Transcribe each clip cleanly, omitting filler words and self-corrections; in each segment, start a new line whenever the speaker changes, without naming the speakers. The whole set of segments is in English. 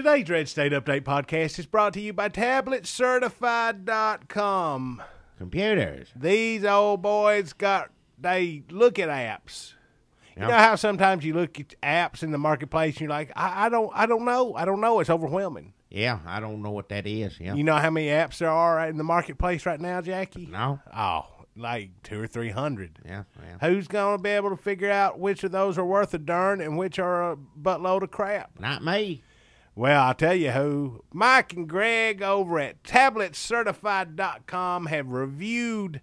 Today's Red State Update podcast is brought to you by TabletCertified.com.
Computers.
These old boys they look at apps. You know how sometimes you look at apps in the marketplace and you're like, I don't know. It's overwhelming.
Yeah, I don't know what that is. Yeah.
You know how many apps there are in the marketplace right now, Jackie?
No.
Oh, like 200 or 300.
Yeah.
Who's going to be able to figure out which of those are worth a darn and which are a buttload of crap?
Not me.
Well, I'll tell you who. Mike and Greg over at TabletCertified.com have reviewed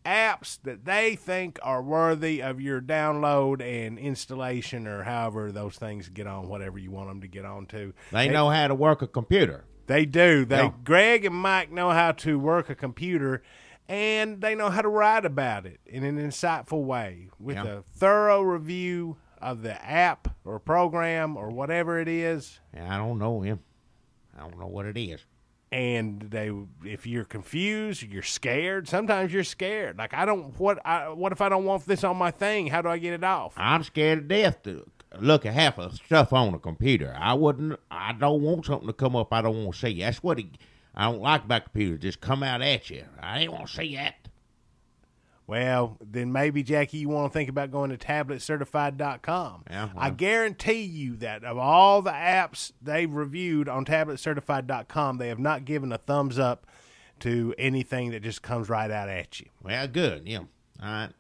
apps that they think are worthy of your download and installation, or however those things get on, whatever you want them to get on to.
They know how to work a computer.
They do. Greg and Mike know how to work a computer, and they know how to write about it in an insightful way with a thorough review of the app or program or whatever it is.
I don't know him. I don't know what it is.
And if you're confused, you're scared. Sometimes you're scared. Like, what if I don't want this on my thing? How do I get it off?
I'm scared to death to look at half of the stuff on a computer. I don't want something to come up I don't want to see. That's what I don't like about computers. Just come out at you. I didn't want to see that.
Well, then maybe, Jackie, you want to think about going to TabletCertified.com.
Yeah, well.
I guarantee you that of all the apps they've reviewed on TabletCertified.com, they have not given a thumbs up to anything that just comes right out at you.
Well, good, yeah. All right.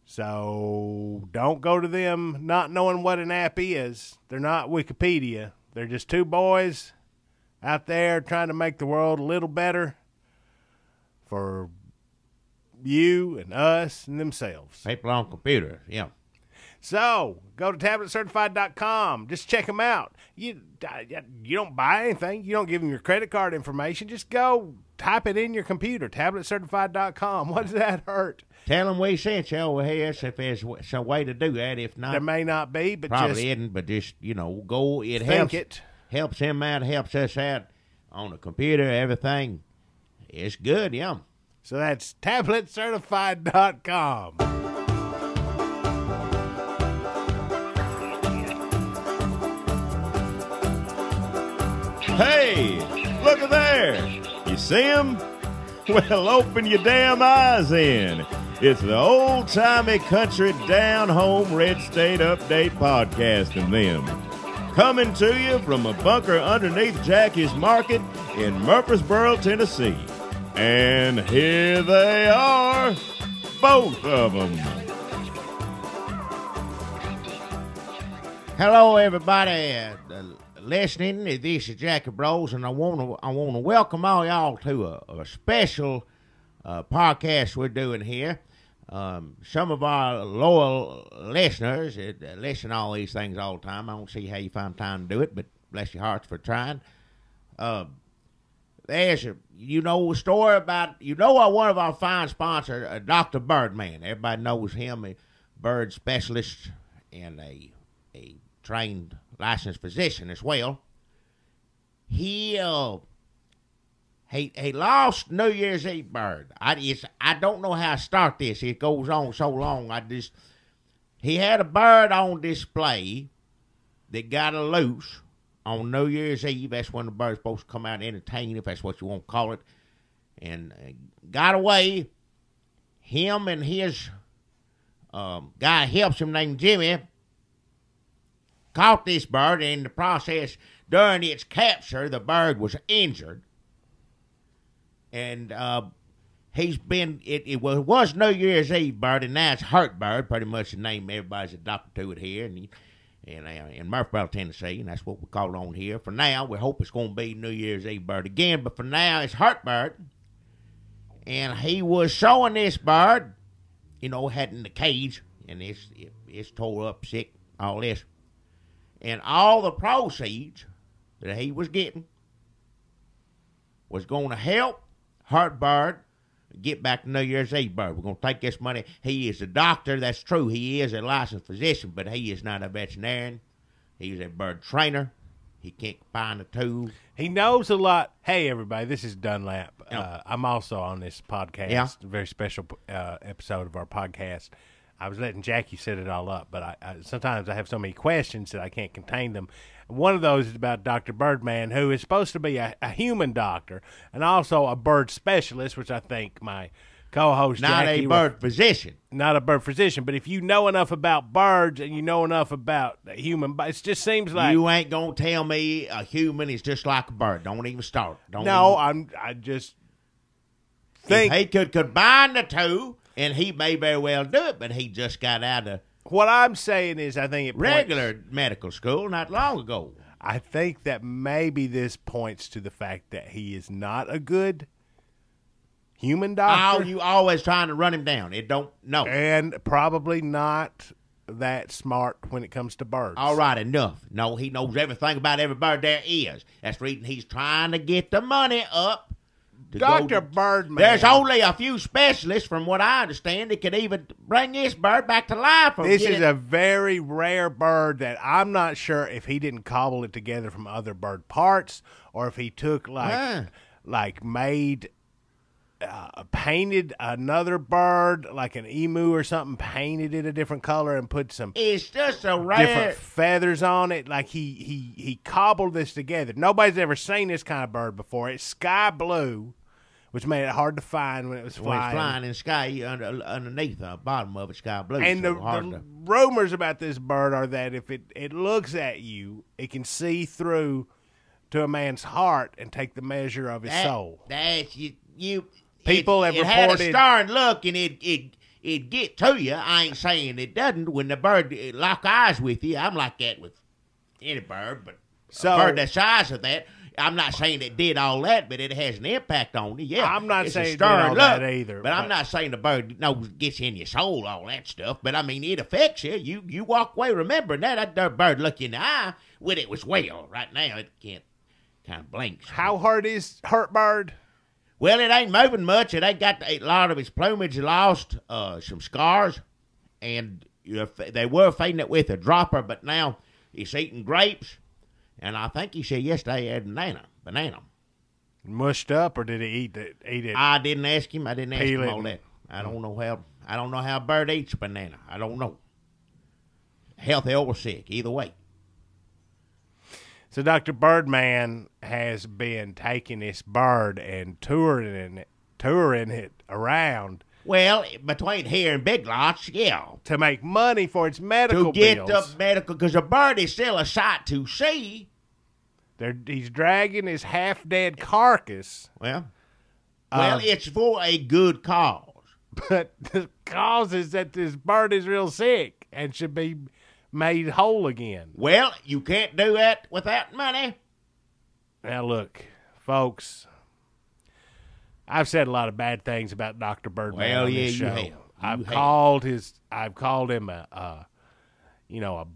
So don't go to them not knowing what an app is. They're not Wikipedia. They're just two boys out there trying to make the world a little better for you and us and themselves.
People on computers, yeah.
So go to TabletCertified.com. Just check them out. You don't buy anything. You don't give them your credit card information. Just go type it in your computer. TabletCertified.com. What does that hurt?
Tell them we sent you over here if there's some way to do that. If not,
there may not be, but
probably isn't. But just go. It helps him out, helps us out on the computer. Everything is good, yeah.
So that's TabletCertified.com.
Hey, look at there. You see him? Well, open your damn eyes in. It's the old-timey country down-home Red State Update podcast and them. Coming to you from a bunker underneath Jackie's Market in Murfreesboro, Tennessee. And here they are, both of them.
Hello, everybody listening. This is Jackie Bros, and I want to welcome all y'all to a special podcast we're doing here. Some of our loyal listeners listen to all these things all the time. I don't see how you find time to do it, but bless your hearts for trying. There's a story about, one of our fine sponsors, Dr. Birdman. Everybody knows him, a bird specialist and a trained licensed physician as well. He lost New Year's Eve bird. I don't know how to start this. It goes on so long. He had a bird on display that got loose on New Year's Eve. That's when the bird's supposed to come out and entertain, if that's what you want to call it. And got away. Him and his guy helps him named Jimmy caught this bird, and in the process, during its capture, the bird was injured. And it was New Year's Eve bird, and now it's Hurt Bird, pretty much the name everybody's adopted to it here. And in Murfreesboro, Tennessee, and that's what we call it on here. For now, we hope it's going to be New Year's Eve bird again, but for now, it's Hurt Bird. And he was showing this bird, had in the cage, and it's tore up, sick, all this. And all the proceeds that he was getting was going to help Hurt Bird get back to New Year's Eve bird. We're going to take this money. He is a doctor. That's true. He is a licensed physician, but he is not a veterinarian. He's a bird trainer. He can't find a tool.
He knows a lot. Hey, everybody, this is Dunlap. I'm also on this podcast, a very special episode of our podcast. I was letting Jackie set it all up, but I sometimes I have so many questions that I can't contain them. One of those is about Dr. Birdman, who is supposed to be a human doctor and also a bird specialist, which I think my co-host
Not
Jackie
a bird physician.
not a bird physician, but if you know enough about birds and you know enough about human, it just seems like
You ain't gonna tell me a human is just like a bird. Don't even start. Don't
no.
even.
I just
If
think
he could combine the two, and he may very well do it, but he just got out of
what I'm saying is I think it points,
regular medical school not long ago.
I think that maybe this points to the fact that he is not a good human
Oh,
doctor.
you always trying to run him down. It don't no.
And probably not that smart when it comes to birds.
All right, enough. No, he knows everything about every bird there is. That's the reason he's trying to get the money up. to go
Dr.
to-
Birdman.
There's only a few specialists, from what I understand, that could even bring this bird back to life. Or
This
get
is
it.
a very rare bird that I'm not sure if he didn't cobble it together from other bird parts or if he took painted another bird like an emu or something, painted it a different color and put some
It's just a rare.
different feathers on it. Like he cobbled this together. Nobody's ever seen this kind of bird before. It's sky blue, which made it hard to find when it was
When it's
flying.
flying in the sky underneath the bottom of it, sky blue.
And
so
the
hard to-
rumors about this bird are that if it looks at you, it can see through to a man's heart and take the measure of his soul.
That's you.
People
it
have
had a
reported-
stern look, and it get to you. I ain't saying it doesn't. When the bird lock eyes with you, I'm like that with any bird, but
So-
a bird the size of that, I'm not saying it did all that, but it has an impact on you. Yeah,
I'm not
it's
saying
a
it did
stern
all
look,
that either,
But I'm
but-
not saying the bird gets in your soul, all that stuff. But I mean, it affects you. You walk away remembering that bird look you in the eye when it was well. Right now, it can't kind of blinks.
How hard is hurt bird?
Well, it ain't moving much. It ain't got a lot of its plumage lost, some scars, and they were feeding it with a dropper, but now it's eating grapes, and I think he said yesterday he had banana.
Mushed up, or did he eat it?
I didn't ask him. I didn't ask
Peel
him
it.
all that. I don't know how a bird eats a banana. I don't know. Healthy or sick, either way.
So Dr. Birdman has been taking this bird and touring it around
Well, between here and Big Lots, yeah.
to make money for its medical
To get
bills.
the medical, because a bird is still a sight to see.
He's dragging his half-dead carcass,
Well,
Uh,
it's for a good cause.
but the cause is that this bird is real sick and should be made whole again.
Well, you can't do that without money.
Now, look, folks, I've said a lot of bad things about Dr. Birdman
Well,
on
yeah,
this
you
show.
have.
I've called him a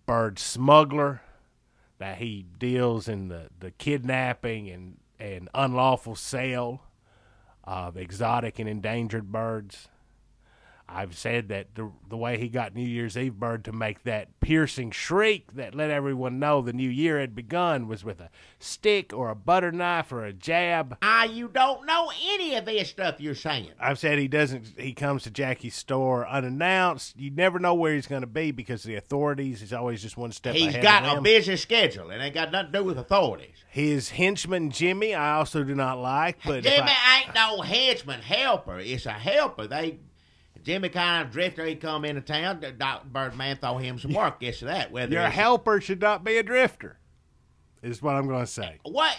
bird smuggler, that he deals in the kidnapping and unlawful sale of exotic and endangered birds. I've said that the way he got New Year's Eve bird to make that piercing shriek that let everyone know the new year had begun was with a stick or a butter knife or a jab.
You don't know any of this stuff you're saying.
I've said he comes to Jackie's store unannounced. You never know where he's going to be because the authorities is always just one step
He's
ahead
got
of
a
them.
busy schedule. It ain't got nothing to do with authorities.
His henchman Jimmy, I also do not like, but if
Jimmy
I-
ain't no henchman helper. It's a helper. Jimmy kind of drifter. He come into town. Dr. Birdman throw him some work. Guess that. Whether
your
it's-
helper should not be a drifter, is what I'm going to say.
What?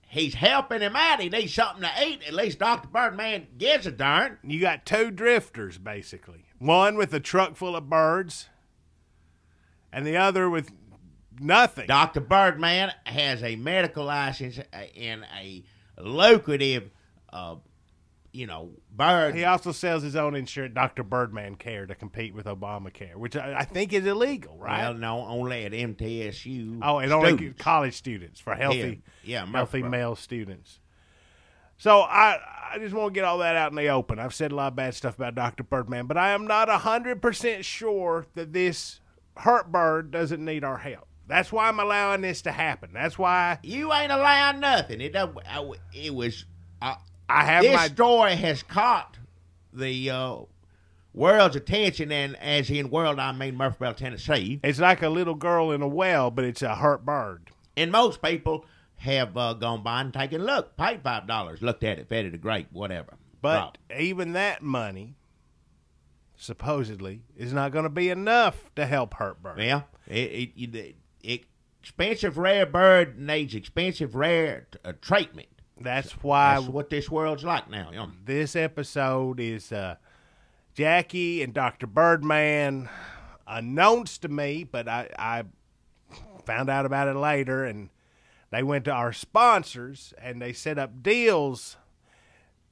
He's helping him out. He needs something to eat. At least Dr. Birdman gives a darn.
You got two drifters, basically. One with a truck full of birds, and the other with nothing.
Dr. Birdman has a medical license in a lucrative, bird.
He also sells his own insurance, Dr. Birdman Care, to compete with Obamacare, which I think is illegal, right?
Well, no, only at MTSU.
Oh, and only
students.
college students for healthy,
Yeah,
healthy
Murfreesboro.
male students. So I just want to get all that out in the open. I've said a lot of bad stuff about Dr. Birdman, but I am not 100% sure that this hurt bird doesn't need our help. That's why I'm allowing this to happen. That's why
You ain't allowing nothing. It was.
I have
This
my
story has caught the world's attention, and as in world, I mean Murfreesboro, Tennessee.
It's like a little girl in a well, but it's a hurt bird.
And most people have gone by and taken a look, paid $5, looked at it, fed it a grape, whatever.
But even that money, supposedly, is not going to be enough to help hurt birds.
Yeah, expensive rare bird needs expensive rare treatment.
That's why
That's what this world's like now.
this episode is Jackie and Dr. Birdman, unknowns to me, but I found out about it later, and they went to our sponsors, and they set up deals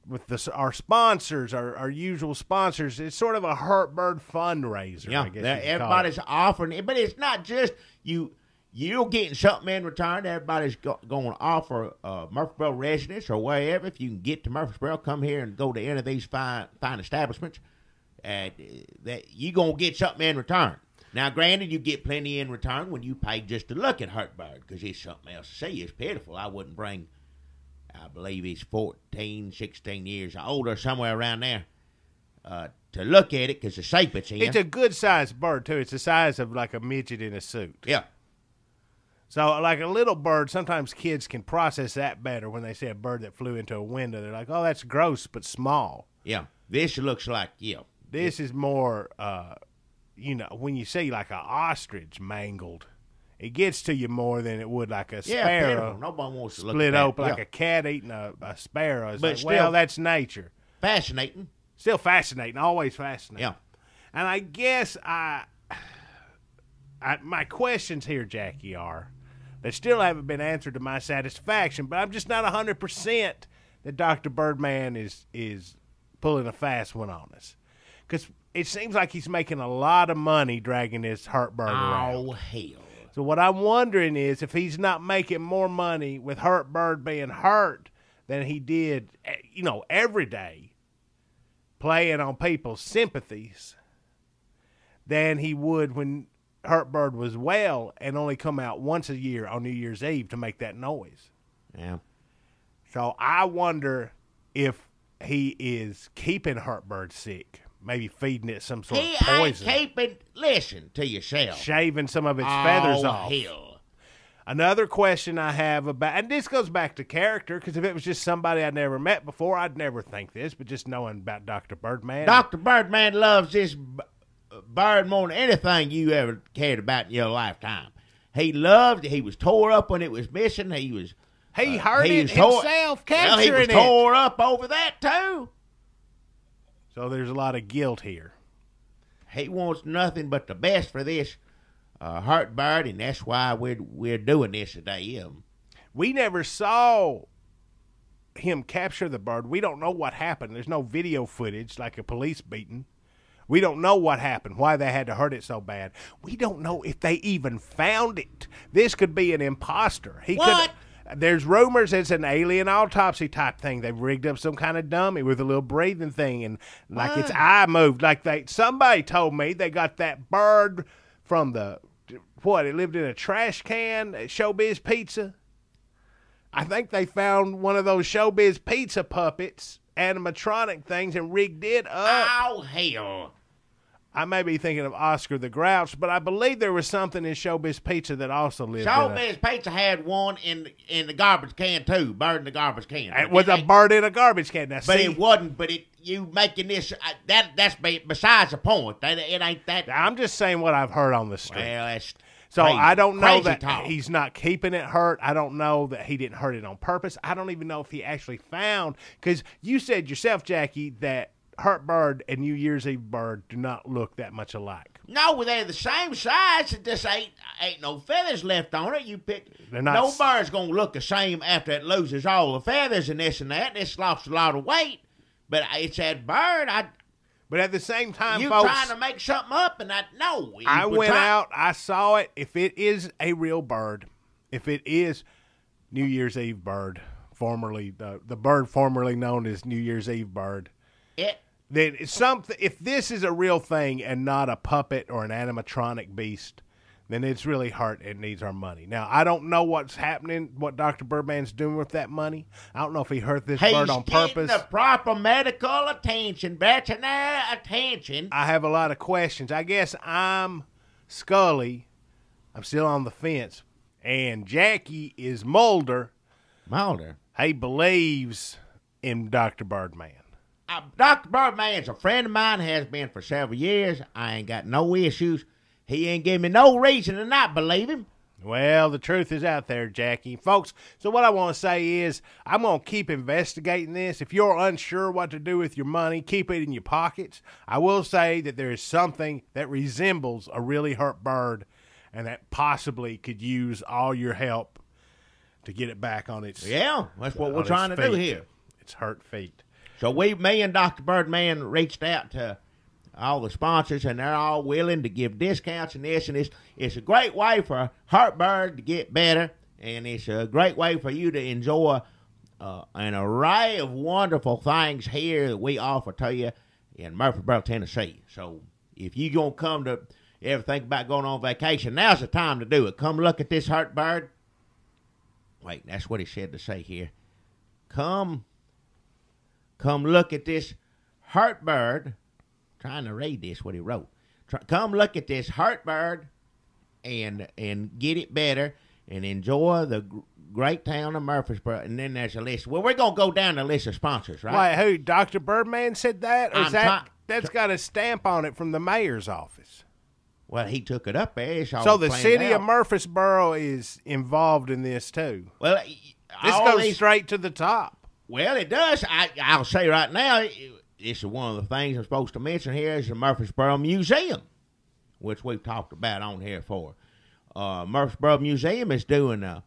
with our sponsors, our usual sponsors. It's sort of a hurt bird fundraiser.
Yeah,
I guess
everybody's offering it, but it's not just you. You're getting something in return. Everybody's going to offer Murfreesboro residents or wherever. If you can get to Murfreesboro, come here and go to any of these fine establishments. That you're going to get something in return. Now, granted, you get plenty in return when you pay just to look at hurt bird, because it's something else to see. It's pitiful. I wouldn't bring, I believe he's 14, 16 years old or somewhere around there, to look at it because the shape it's in.
It's a good-sized bird, too. It's the size of like a midget in a suit.
Yeah.
So, like a little bird, sometimes kids can process that better when they see a bird that flew into a window. They're like, oh, that's gross, but small.
Yeah. This looks like,
This is more, when you see like an ostrich mangled, it gets to you more than it would like a sparrow.
Pitiful. Nobody wants to look
split
at that.
open like a cat eating a sparrow. It's
But
like,
still-
well, that's nature.
Fascinating.
Still fascinating, always fascinating.
Yeah.
And I guess my questions here, Jackie, are that still haven't been answered to my satisfaction, but I'm just not 100% that Dr. Birdman is pulling a fast one on us. Because it seems like he's making a lot of money dragging this hurt bird around.
Oh, hell.
So what I'm wondering is if he's not making more money with hurt bird being hurt than he did, every day playing on people's sympathies than he would when hurt bird was well and only come out once a year on New Year's Eve to make that noise.
Yeah.
So I wonder if he is keeping hurt bird sick, maybe feeding it some sort of poison.
Listen to yourself.
Shaving some of its feathers
Oh,
off.
hell.
Another question I have about, and this goes back to character, because if it was just somebody I'd never met before, I'd never think this, but just knowing about Dr. Birdman.
Dr. Birdman loves this bird more than anything you ever cared about in your lifetime. He loved it. He was tore up when it was missing.
He heard
he
it
was tore-
himself,
Well, he
capturing
was
it.
tore up over that, too.
So there's a lot of guilt here.
He wants nothing but the best for this hurt bird, and that's why we're doing this today.
We never saw him capture the bird. We don't know what happened. There's no video footage like a police beating. We don't know what happened, why they had to hurt it so bad. We don't know if they even found it. This could be an imposter.
What?
There's rumors it's an alien autopsy type thing. They've rigged up some kind of dummy with a little breathing thing, and like its eye moved. Somebody told me they got that bird from it lived in a trash can at Showbiz Pizza. I think they found one of those Showbiz Pizza puppets, animatronic things, and rigged it up.
Oh, hell.
I may be thinking of Oscar the Grouch, but I believe there was something in Showbiz Pizza that also lived
Showbiz Pizza had one in the garbage can, too. Bird in the garbage can.
It was a bird in a garbage can. Now,
But it wasn't. But you making this that's besides the point. It ain't that.
I'm just saying what I've heard on the street.
Well, that's
So
crazy.
I don't know
Crazy
that
talk.
he's not keeping it hurt. I don't know that he didn't hurt it on purpose. I don't even know if he actually found, because you said yourself, Jackie, that hurt bird and New Year's Eve bird do not look that much alike.
No, they're the same size. It just ain't no feathers left on it. You pick.
They're not
No bird's gonna look the same after it loses all the feathers and this and that. It's lost a lot of weight, but it's that bird.
But at the same time,
You
folks,
trying to make something up, and no.
I went out, I saw it. If it is a real bird, if it is New Year's Eve bird, formerly the bird formerly known as New Year's Eve bird, then it's something. If this is a real thing and not a puppet or an animatronic beast, then it's really hurt and needs our money. Now, I don't know what's happening, what Dr. Birdman's doing with that money. I don't know if he hurt this bird on purpose.
He's getting the proper medical attention, veterinary attention.
I have a lot of questions. I guess I'm Scully. I'm still on the fence. And Jackie is Mulder. He believes in Dr. Birdman.
Dr. Birdman's a friend of mine, has been for several years. I ain't got no issues. He ain't give me no reason to not believe him.
Well, the truth is out there, Jackie. Folks, so what I want to say is I'm going to keep investigating this. If you're unsure what to do with your money, keep it in your pockets. I will say that there is something that resembles a really hurt bird and that possibly could use all your help to get it back on its
Yeah, that's what we're trying to do here.
Its hurt feet.
So me and Dr. Birdman reached out to all the sponsors, and they're all willing to give discounts and this, and it's a great way for a hurt bird to get better, and it's a great way for you to enjoy an array of wonderful things here that we offer to you in Murfreesboro, Tennessee. So if you're going to come to ever think about going on vacation, now's the time to do it. Come look at this hurt bird. Wait, that's what he said to say here. Come look at this hurt bird. Trying to read this, what he wrote. Come look at this hurt bird and get it better and enjoy the great town of Murfreesboro. And then there's a list. Well, we're going to go down the list of sponsors, right?
Wait, who? Dr. Birdman said that? Or is that's got a stamp on it from the mayor's office?
Well, he took it up there. It's all
so the city
out.
of Murfreesboro is involved in this, too.
Well,
this goes straight to the top.
Well, it does. I'll say right now, this is one of the things I'm supposed to mention here is the Murfreesboro Museum, which we've talked about on here for. Murfreesboro Museum is doing an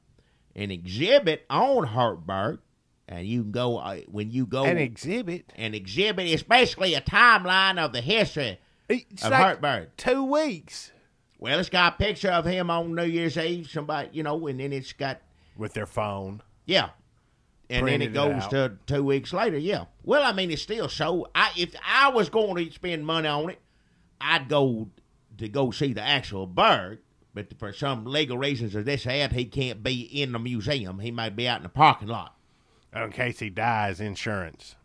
exhibit on Hartburg, and you can go when you go.
An exhibit?
An exhibit is basically a timeline of the history of Hartburg.
2 weeks.
Well, it's got a picture of him on New Year's Eve, somebody, and then it's got.
With their phone.
Yeah. And then it goes to 2 weeks later, yeah. Well, I mean, it's still so. If I was going to spend money on it, I'd go see the actual bird. But for some legal reasons of this ad, he can't be in the museum. He might be out in the parking lot.
In case he dies, insurance.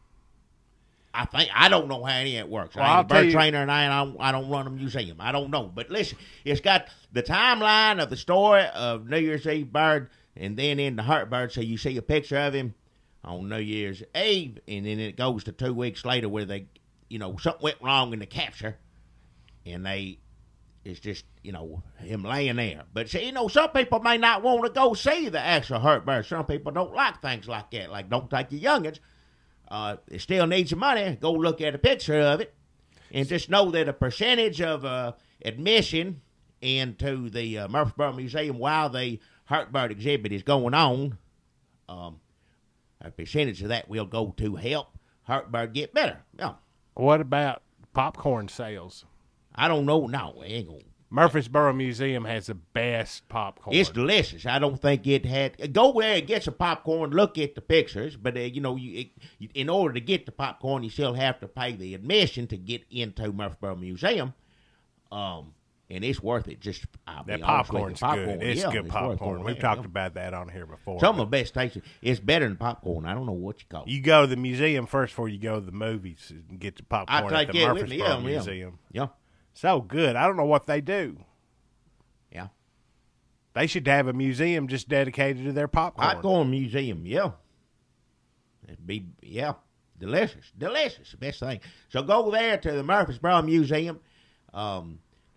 I don't know how any of that works.
Well,
I ain't a bird trainer, and I don't run a museum. I don't know. But listen, it's got the timeline of the story of New Year's Eve bird. And then in the Hartburg, so you see a picture of him on New Year's Eve, and then it goes to 2 weeks later where they, something went wrong in the capture, and it's just, him laying there. But see, some people may not want to go see the actual Hartburg. Some people don't like things like that, like don't take your youngins. They still need some money. Go look at a picture of it, and just know that a percentage of admission into the Murfreesboro Museum while the Hartburg exhibit is going on, a percentage of that will go to help Hartburg get better. Yeah.
What about popcorn sales?
I don't know. No, it ain't going.
Murfreesboro Museum has the best popcorn.
It's delicious. I don't think it had. Go there and get some popcorn. Look at the pictures, but in order to get the popcorn, you still have to pay the admission to get into Murfreesboro Museum. And it's worth it. Just
that popcorn's good. It's good popcorn. We've talked about that on here before.
Some of the best tasting. It's better than popcorn. I don't know what you call it.
You go to the museum first before you go to the movies and get the popcorn at the Murfreesboro Museum.
Yeah.
So good. I don't know what they do.
Yeah.
They should have a museum just dedicated to their popcorn.
Popcorn museum, yeah. It'd be, delicious. Delicious. The best thing. So go there to the Murfreesboro Museum.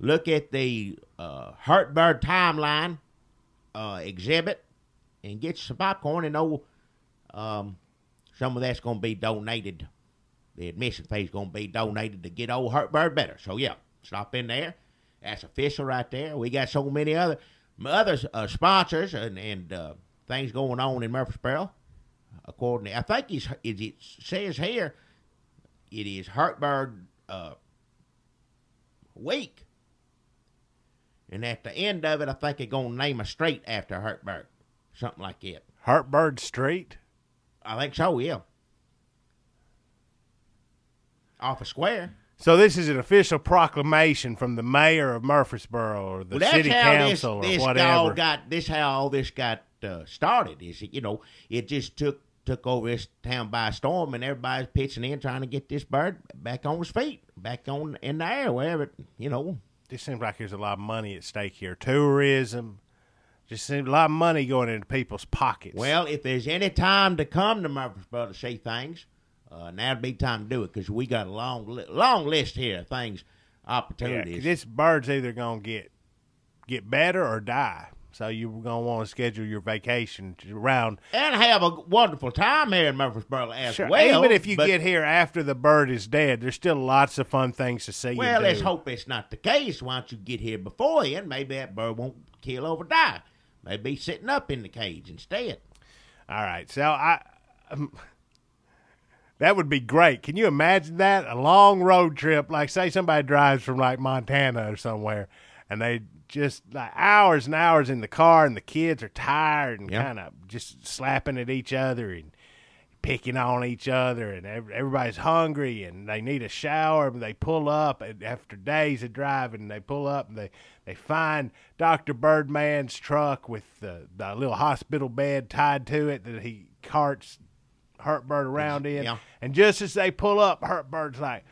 Look at the Hartburg timeline exhibit and get you some popcorn and know some of that's going to be donated. The admission fee is going to be donated to get old Hartburg better. So, yeah, stop in there. That's official right there. We got so many other sponsors and things going on in Murfreesboro. According to, I think it says here it is Hartburg week. And at the end of it, I think they're going to name a street after Hartburg. Something like that.
Hartburg Street?
I think so, yeah. Off a square.
So this is an official proclamation from the mayor of Murfreesboro or the city council or whatever.
How all this got started. Is it just took over this town by storm, and everybody's pitching in trying to get this bird back on his feet, back on in the air, wherever
Just seems like there's a lot of money at stake here. Tourism. Just seems a lot of money going into people's pockets.
Well, if there's any time to come to Murfreesboro to see things, now'd be time to do it, because we got a long list here of things, opportunities.
Yeah, this bird's either going to get better or die. So you're going to want to schedule your vacation around.
And have a wonderful time here in Murfreesboro as
sure,
well.
Even if you get here after the bird is dead, there's still lots of fun things to see.
Well, let's hope it's not the case. Why don't you get here beforehand? Maybe that bird won't kill or die. Maybe sitting up in the cage instead.
All right. So that would be great. Can you imagine that? A long road trip, like say somebody drives from like Montana or somewhere, and they just like hours and hours in the car, and the kids are tired and kind of just slapping at each other and picking on each other, and everybody's hungry and they need a shower. And they pull up, and after days of driving, they pull up and they find Dr. Birdman's truck with the little hospital bed tied to it that he carts Hurt Bird around in.
Yeah.
And just as they pull up, Hurt Bird's like,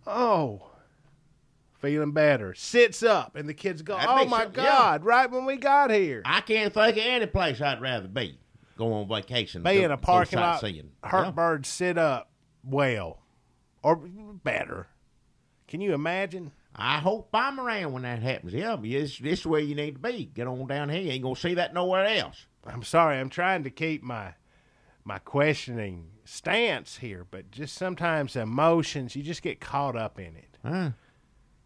oh, feeling better. Sits up, and the kids go, oh, my God, right when we got here.
I can't think of any place I'd rather be. Go on vacation.
Be in a parking lot,
sightseeing.
Hurt Bird sit up well, or better. Can you imagine?
I hope I'm around when that happens. Yeah, this is where you need to be. Get on down here. You ain't going to see that nowhere else.
I'm sorry. I'm trying to keep my questioning stance here, but just sometimes emotions, you just get caught up in it.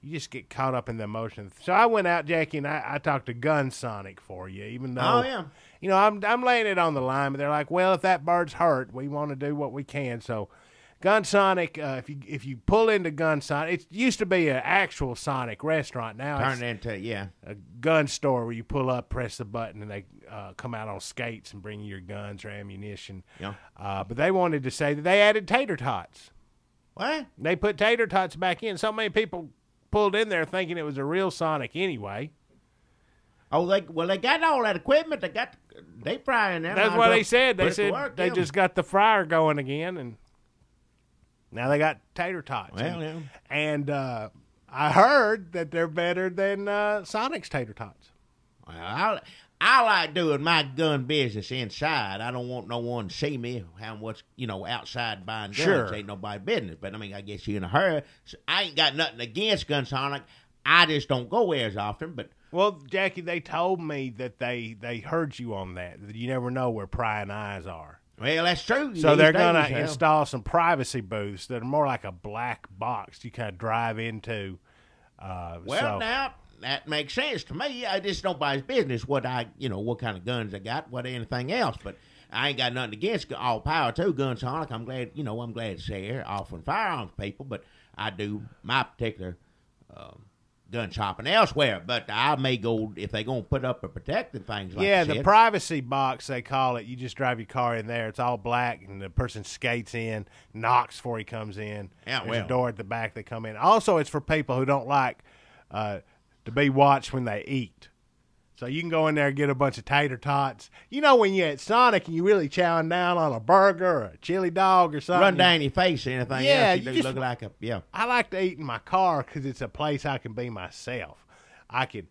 You just get caught up in the emotions. So I went out, Jackie, and I talked to Gun Sonic for you, even though, I'm laying it on the line, but they're like, well, if that bird's hurt, we want to do what we can. So Gun Sonic, if you pull into Gun Sonic, it used to be an actual Sonic restaurant. Now
Turn it into,
a gun store where you pull up, press the button, and they come out on skates and bring you your guns or ammunition.
Yeah.
But they wanted to say that they added tater tots.
What?
They put tater tots back in. So many people pulled in there thinking it was a real Sonic anyway.
Oh, they got all that equipment. They fry in there.
That's what they said. They said they just got the fryer going again, and now they got tater tots.
Well, yeah.
And I heard that they're better than Sonic's tater tots.
Well, I like doing my gun business inside. I don't want no one to see me how much, outside buying guns.
Sure.
Ain't nobody's business. But, I guess you're in a hurry. So I ain't got nothing against Gun Sonic. I just don't go there as often. But
well, Jackie, they told me that they heard you on that you never know where prying eyes are.
Well, that's true.
So they're going to install some privacy booths that are more like a black box you kind of drive into.
Now, that makes sense to me. I just nobody's business what kind of guns I got, what anything else. But I ain't got nothing against all power to Gun Sonic. I'm glad, I'm glad to say they're offering firearms people, but I do my particular gun shopping elsewhere. But I may go if they're going to put up a protective things like that.
Yeah, the privacy box, they call it. You just drive your car in there. It's all black, and the person skates in, knocks before he comes in.
Yeah,
There's a door at the back they come in. Also, it's for people who don't like to be watched when they eat. So you can go in there and get a bunch of tater tots. When you're at Sonic and you really chowing down on a burger or a chili dog or something.
Run down your face or anything else. You
just
look like
I like to eat in my car because it's a place I can be myself. I can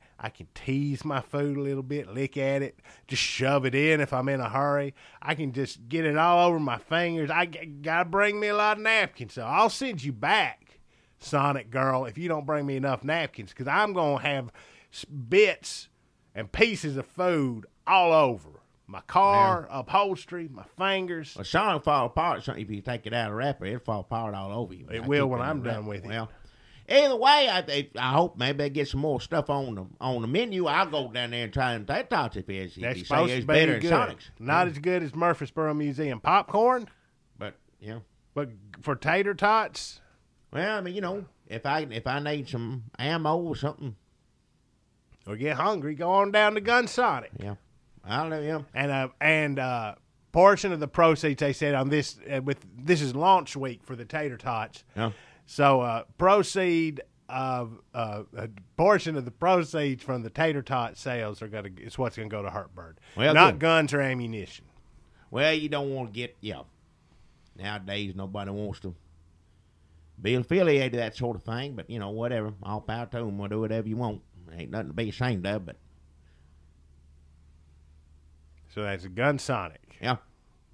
tease my food a little bit, lick at it, just shove it in if I'm in a hurry. I can just get it all over my fingers. I got to bring me a lot of napkins, so I'll send you back, Sonic Girl, if you don't bring me enough napkins, because I'm going to have bits and pieces of food all over my car, upholstery, my fingers.
Well, Sonic fall apart. If you take it out of the wrapper, it'll fall apart all over you.
It will when I'm done with it.
Well, either way, I hope maybe they get some more stuff on the menu. I'll go down there and try them tater tots if
That's
say
supposed
it's
to be
better
good.
than Sonic's.
Not as good as Murfreesboro Museum popcorn,
But
but for tater tots,
well, if I need some ammo or something,
or get hungry, go on down to Gun Sonic.
yeah, I'll know. Yeah,
And portion of the proceeds they said on this this is launch week for the tater tots.
Yeah.
So proceed of a portion of the proceeds from the tater tot sales is what's gonna go to Heartbird.
Well,
not
good.
guns or ammunition.
Well, you don't want to get, nowadays nobody wants to be affiliated to that sort of thing, but, whatever. All power to them. We'll do whatever you want. Ain't nothing to be ashamed of, but.
So that's a Gunsonic.
Yeah.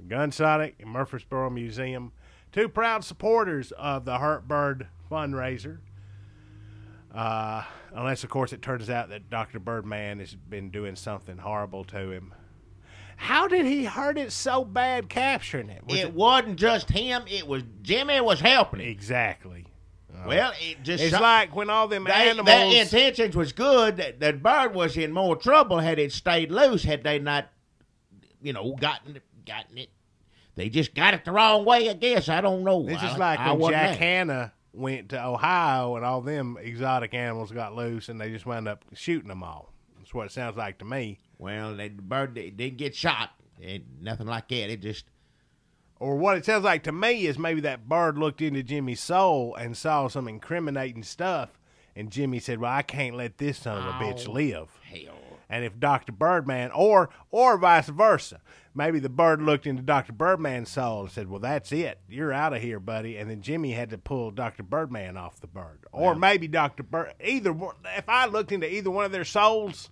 Gunsonic and Murfreesboro Museum, two proud supporters of the Heartbird fundraiser. Unless, of course, it turns out that Dr. Birdman has been doing something horrible to him. How did he hurt it so bad capturing it?
It wasn't just him. It was Jimmy was helping him.
Exactly.
Well, it just
It's like when all them animals...
Their intentions was good. That bird was in more trouble had it stayed loose, had they not, gotten it. They just got it the wrong way, I guess. I don't know.
It's just like when Jack Hanna went to Ohio and all them exotic animals got loose and they just wound up shooting them all. That's what it sounds like to me.
Well, the bird didn't get shot. Nothing like that. It just...
Or what it sounds like to me is maybe that bird looked into Jimmy's soul and saw some incriminating stuff, and Jimmy said, well, I can't let this son of a bitch live.
Hell.
And if Dr. Birdman, or vice versa, maybe the bird looked into Dr. Birdman's soul and said, well, that's it. You're out of here, buddy. And then Jimmy had to pull Dr. Birdman off the bird. Or maybe Dr. Bird, if I looked into either one of their souls,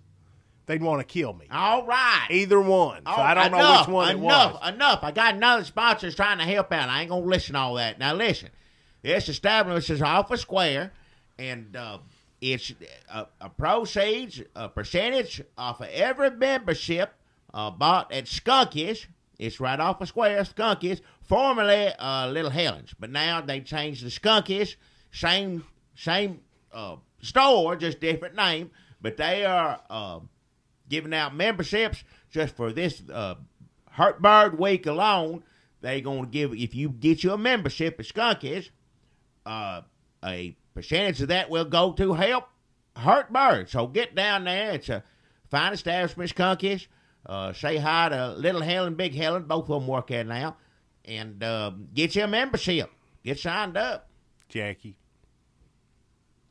they'd want to kill me.
All right.
Either one. So I don't know which one it was.
Enough. I got another sponsor that's trying to help out. I ain't going to listen to all that. Now, listen. This establishment is off a square, and it's a proceeds, a percentage off of every membership bought at Skunkies. It's right off a square, Skunkies, formerly Little Helen's. But now they changed the Skunkies, same store, just different name. But they are... giving out memberships just for this Heartbird week alone. They're going to give, if you get you a membership at Skunkies, a percentage of that will go to help Heartbird. So get down there. It's a fine establishment, Skunkies. Say hi to Little Helen, Big Helen. Both of them work there now. And get you a membership. Get signed up.
Jackie,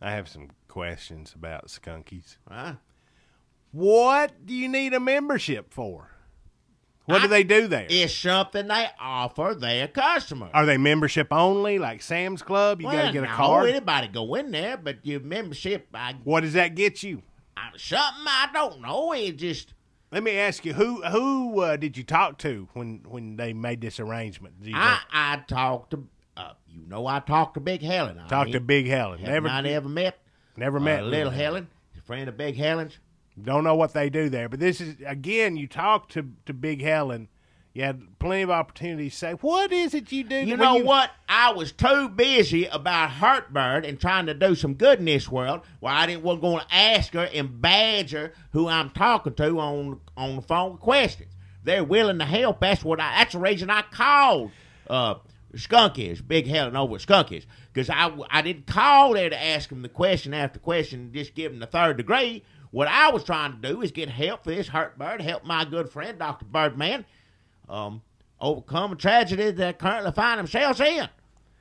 I have some questions about Skunkies.
Huh?
What do you need a membership for? What do they do there?
It's something they offer their customers.
Are they membership only, like Sam's Club? You got to get a
no,
card?
Anybody go in there, but your membership...
What does that get you?
Something I don't know. It just...
Let me ask you, who did you talk to when they made this arrangement?
I talked to... I talked to Big Helen.
Talked to Big Helen.
Never met.
Never met
Little Helen. A friend of Big Helen's.
Don't know what they do there, but this is, again, you talk to Big Helen, you had plenty of opportunities to say, what is it you do?
You know what? I was too busy about Heartbird and trying to do some good in this world where I wasn't going to ask her and badger who I'm talking to on the phone with questions. They're willing to help. That's the reason I called Skunkies, Big Helen over at Skunkies, because I didn't call there to ask them the question after question and just give them the third degree. What I was trying to do is get help for this Heartbird, help my good friend, Dr. Birdman, overcome a tragedy that they currently find themselves in.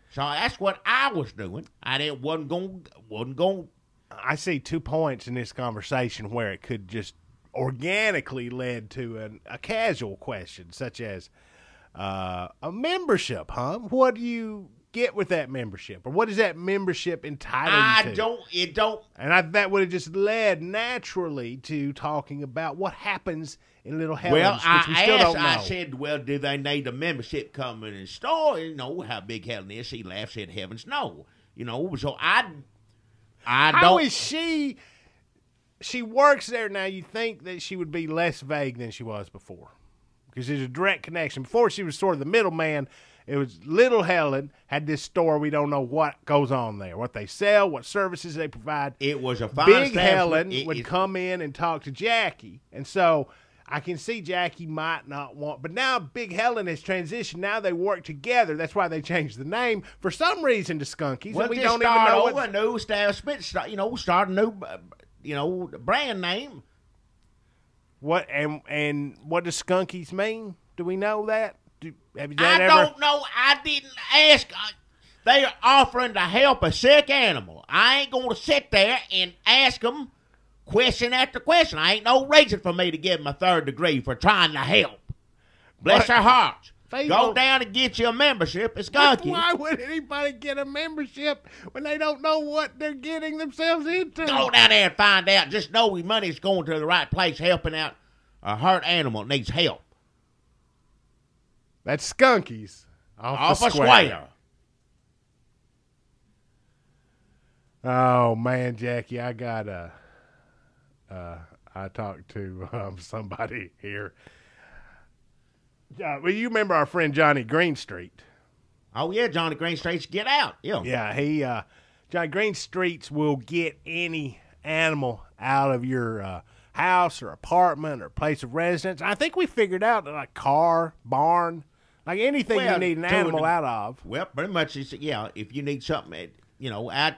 So that's what I was doing. Wasn't going.
I see 2 points in this conversation where it could just organically lead to a casual question, such as a membership, huh? What do you get with that membership, or what is that membership entitled to?
It don't.
And that would have just led naturally to talking about what happens in Little Helen's, which we still don't know.
I said, well, do they need a membership coming in store? You know how Big Helen is. She laughed, said, heavens no. So I
How
don't.
is she? She works there now. You think that she would be less vague than she was before, because there's a direct connection. Before, she was sort of the middleman. It was Little Helen had this store. We don't know what goes on there, what they sell, what services they provide.
It was a fine
Big Helen would come in and talk to Jackie. And so I can see Jackie might not want, but now Big Helen has transitioned. Now they work together. That's why they changed the name for some reason to Skunkies.
Well,
and we
just
don't even
start
know
over
what.
a new establishment. Start a new, brand name.
What and what does Skunkies mean? Do we know that? Have you
I
ever?
don't know. I didn't ask. They are offering to help a sick animal. I ain't going to sit there and ask them question after question. I ain't no reason for me to give them a 3rd degree for trying to help. Bless their hearts. Go down and get you a membership. It's Skunky.
Why would anybody get a membership when they don't know what they're getting themselves into?
Go down there and find out. Just know your money's going to the right place, helping out a hurt animal that needs help.
That's Skunkies off
a square.
Oh man, Jackie, I got I talked to somebody here. Well, you remember our friend Johnny Greenstreet?
Oh yeah, Johnny Greenstreet's Get Out.
Yeah, he Johnny Greenstreet's will get any animal out of your house or apartment or place of residence. I think we figured out that like car, barn, like anything you need an animal out of.
Well, pretty much, if you need something, out.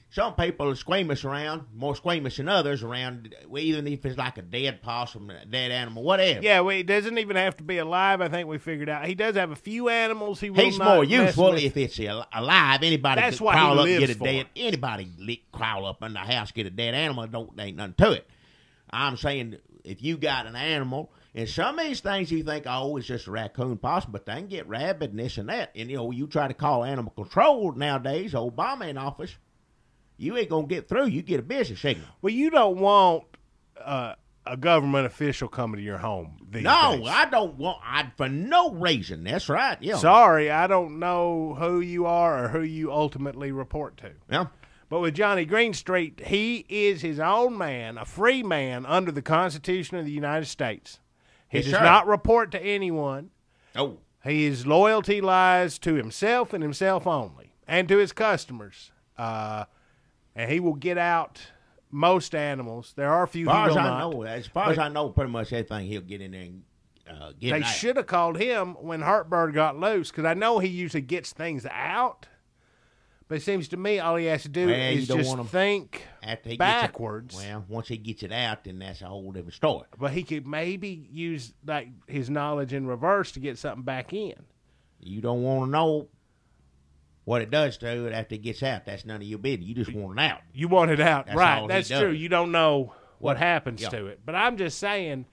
Some people are squeamish around, more squeamish than others around, even if it's like a dead possum, a dead animal, whatever.
Yeah, well, it doesn't even have to be alive, I think we figured out. He does have a few animals he will
He's
not
more useful
with.
if it's alive. Anybody
That's
can
what
crawl
he
up and
lives
get a dead. Anybody crawl up in the house, get a dead animal, ain't nothing to it. I'm saying if you got an animal, and some of these things you think, oh, it's just a raccoon possum, but they can get rabid and this and that. And, you try to call animal control nowadays, Obama in office, you ain't going to get through. You get a business signal.
Well, you don't want a government official coming to your home these days.
I don't want, for no reason. That's right. Yeah.
Sorry, I don't know who you are or who you ultimately report to.
Yeah.
But with Johnny Greenstreet, he is his own man, a free man under the Constitution of the United States. He does not report to anyone.
Oh.
His loyalty lies to himself and himself only, and to his customers. And he will get out most animals. There are a few he will not.
As far as I know, pretty much everything he'll get in there and get
They
out.
should have called him when Heartbird got loose, because I know he usually gets things out. But it seems to me all he has to do is just think backwards.
Once he gets it out, then that's a whole different story.
But he could maybe use like his knowledge in reverse to get something back in.
You don't want to know what it does to it after it gets out. That's none of your business. You just want it out.
You want it out.
That's
right.
all
That's
he does.
true. You don't know what happens to it. But I'm just saying,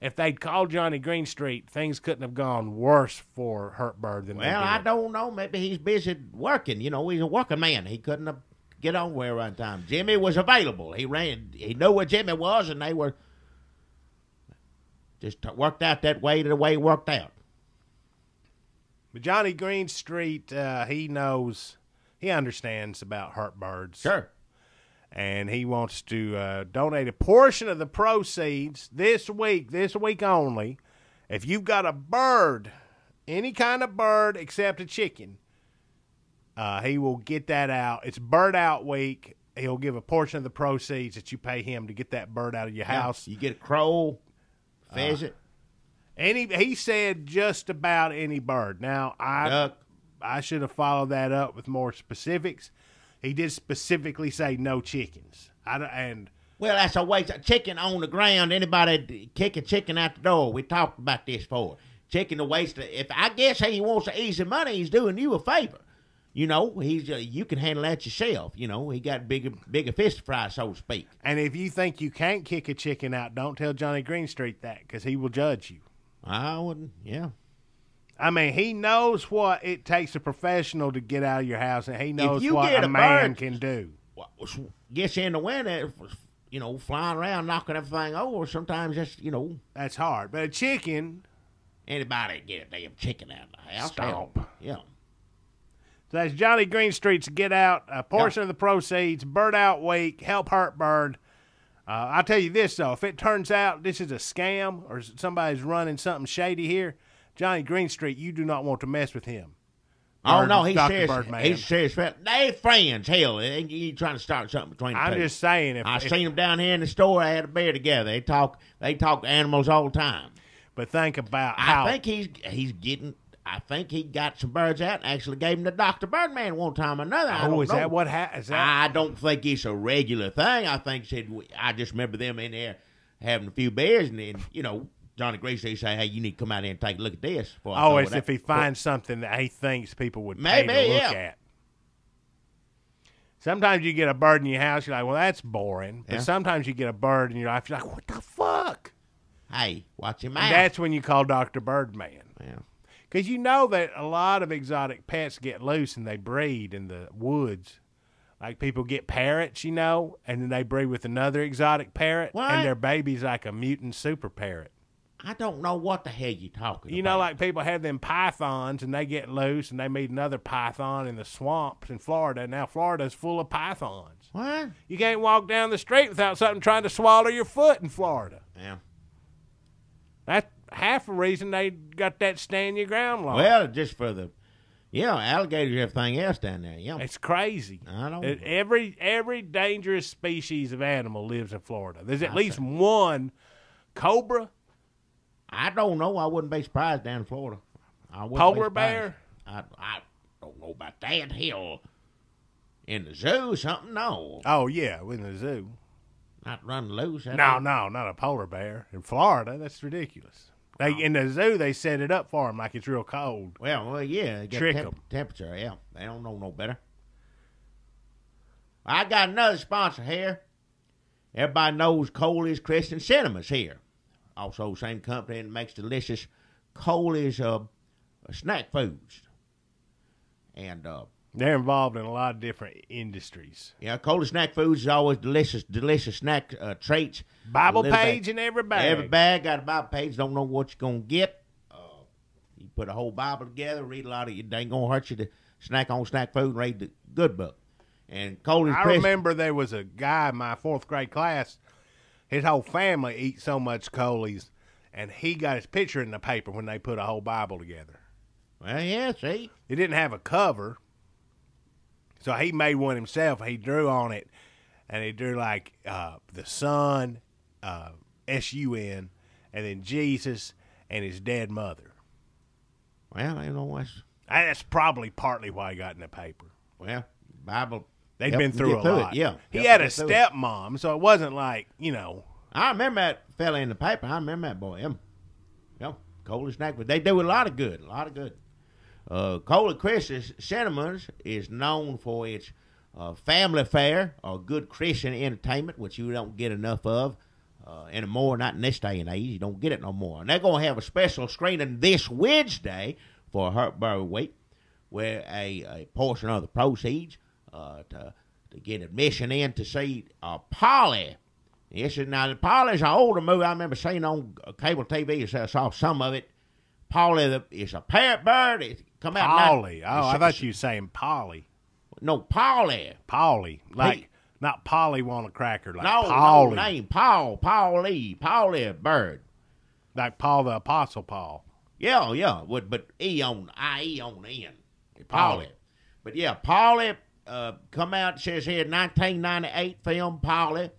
if they'd called Johnny Greenstreet, things couldn't have gone worse for Heartbird than they did.
I don't know. Maybe he's busy working. He's a working man. He couldn't have get on where one time. Jimmy was available. He knew where Jimmy was, and they were just worked out that way the way it worked out.
But Johnny Greenstreet, he understands about Heartbirds.
Sure.
And he wants to donate a portion of the proceeds this week only. If you've got a bird, any kind of bird except a chicken, he will get that out. It's Bird Out Week. He'll give a portion of the proceeds that you pay him to get that bird out of your house.
You get a crow, pheasant.
He said just about any bird. Now, I should have followed that up with more specifics. He did specifically say no chickens.
Well, that's a waste of chicken on the ground. Anybody kick a chicken out the door. We talked about this before. Chicken a waste of, if I guess he wants the easy money, he's doing you a favor. You can handle that yourself. He got bigger fish to fry, so to speak.
And if you think you can't kick a chicken out, don't tell Johnny Greenstreet that, because he will judge you.
I wouldn't, yeah.
I mean, he knows what it takes a professional to get out of your house, and he knows what a man can do.
Gets in the winter, flying around, knocking everything over. Sometimes
that's hard. But a chicken,
anybody can get a damn chicken out of the house.
Stop.
Yeah.
So that's Johnny Greenstreet's Get Out, a portion of the proceeds, Bird Out Week, help Heartbird. I'll tell you this, though. If it turns out this is a scam or somebody's running something shady here, Johnny Greenstreet, you do not want to mess with him.
Oh, no, he's
Dr.
serious.
Birdman.
He's serious. They friends. Hell, you trying to start something between the two.
I'm just saying.
I seen them down here in the store. They had a beer together. They talk animals all the time.
But think about how.
I think I think he got some birds out and actually gave them to Dr. Birdman one time or another.
Is that what happened?
I don't think it's a regular thing. I think I just remember them in there having a few beers, and then, Johnny Greenstreet say, hey, you need to come out here and take a look at this.
If he finds something that he thinks people would pay to look at. Sometimes you get a bird in your house, you're like, well, that's boring. But
Yeah.
sometimes you get a bird in your life, you're like, what the fuck?
Hey, watch him out.
And that's when you call Dr. Birdman.
Yeah.
Because you know that a lot of exotic pets get loose and they breed in the woods. Like people get parrots, and then they breed with another exotic parrot,
What?
and their baby's like a mutant super parrot.
I don't know what the hell you talking about.
You know, like people have them pythons, and they get loose, and they meet another python in the swamps in Florida. Now Florida's full of pythons.
What?
You can't walk down the street without something trying to swallow your foot in Florida.
Yeah.
That's half the reason they got that stand your ground law.
Well, just for the, alligators and everything else down there. Yeah.
It's crazy.
I know.
Every dangerous species of animal lives in Florida. There's at
I
least
see.
one cobra,
I don't know. I wouldn't be surprised down in Florida. I wouldn't be
polar
surprised.
bear.
I don't know about that. Hell, in the zoo or something? No.
Oh yeah, in the zoo.
Not running loose.
No, not a polar bear in Florida. That's ridiculous. In the zoo they set it up for them like it's real cold.
Well, yeah. It got
Trick 'em.
temperature, yeah. They don't know no better. I got another sponsor here. Everybody knows Coley's Christian Cinemas here. Also, same company that makes delicious Coley's snack foods. And,
They're involved in a lot of different industries.
Coley's snack foods is always delicious snack treats.
Bible
A little
page in every bag.
Every bag got a Bible page. Don't know what you're going to get. You put a whole Bible together, read a lot of it. They ain't going to hurt you to snack on snack food and read the good book. And Coley's
I remember there was a guy in my fourth grade class. His whole family eats so much Coley's, and he got his picture in the paper when they put a whole Bible together.
Well, yeah, see?
It didn't have a cover, so he made one himself. He drew on it, and he drew like the sun, S-U-N, and then Jesus and his dead mother.
Well,
That's probably partly why he got in the paper.
well, Bible.
They'd
helped
been
him
through
get
a lot.
It, yeah.
He
Helped
had
him
a
get through it.
stepmom, so it wasn't like,
I remember that fella in the paper. I remember that boy. Him. Coley snack food. They do a lot of good. Coley Christian Cinemas is known for its family fare or good Christian entertainment, which you don't get enough of anymore, not in this day and age. You don't get it no more. And they're going to have a special screening this Wednesday for Hurtburg Week, where a portion of the proceeds to get admission in to see Polly. Yes, now Polly's an older movie I remember seeing on cable TV. I saw some of it. Polly is a parrot bird. It come out.
Polly. I thought you were saying Polly.
No, Polly.
Polly. Like, not Polly want a cracker. Like
No,
Polly.
no name. Polly bird.
Like Paul the Apostle Paul.
Yeah. But IE on the end.
Polly.
But yeah, Polly come out, says here, 1998 film, Polly.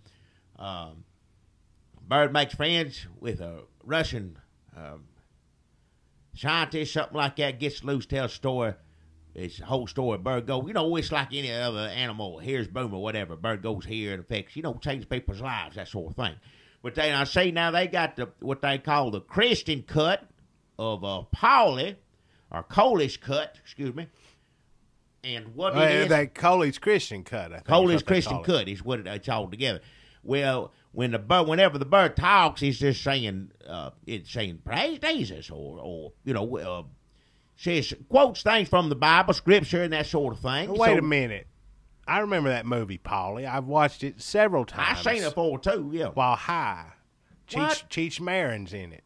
Bird makes friends with a Russian scientist, something like that, gets loose, tells a story. It's the whole story. Bird goes, it's like any other animal. Here's boom or whatever. Bird goes here and affects, changes people's lives, that sort of thing. But I say now they got what they call the Christian cut of Polly, or Coley's cut, excuse me. And what it is...
That Coley's Christian cut, I think.
Coley's Christian cut is what it's all together. Well, whenever the bird talks, he's just saying, praise Jesus, or says, quotes things from the Bible, scripture, and that sort of thing.
Wait a minute. I remember that movie, Polly. I've watched it several times.
I've seen it before, too, yeah.
While high. Cheech Marin's in it.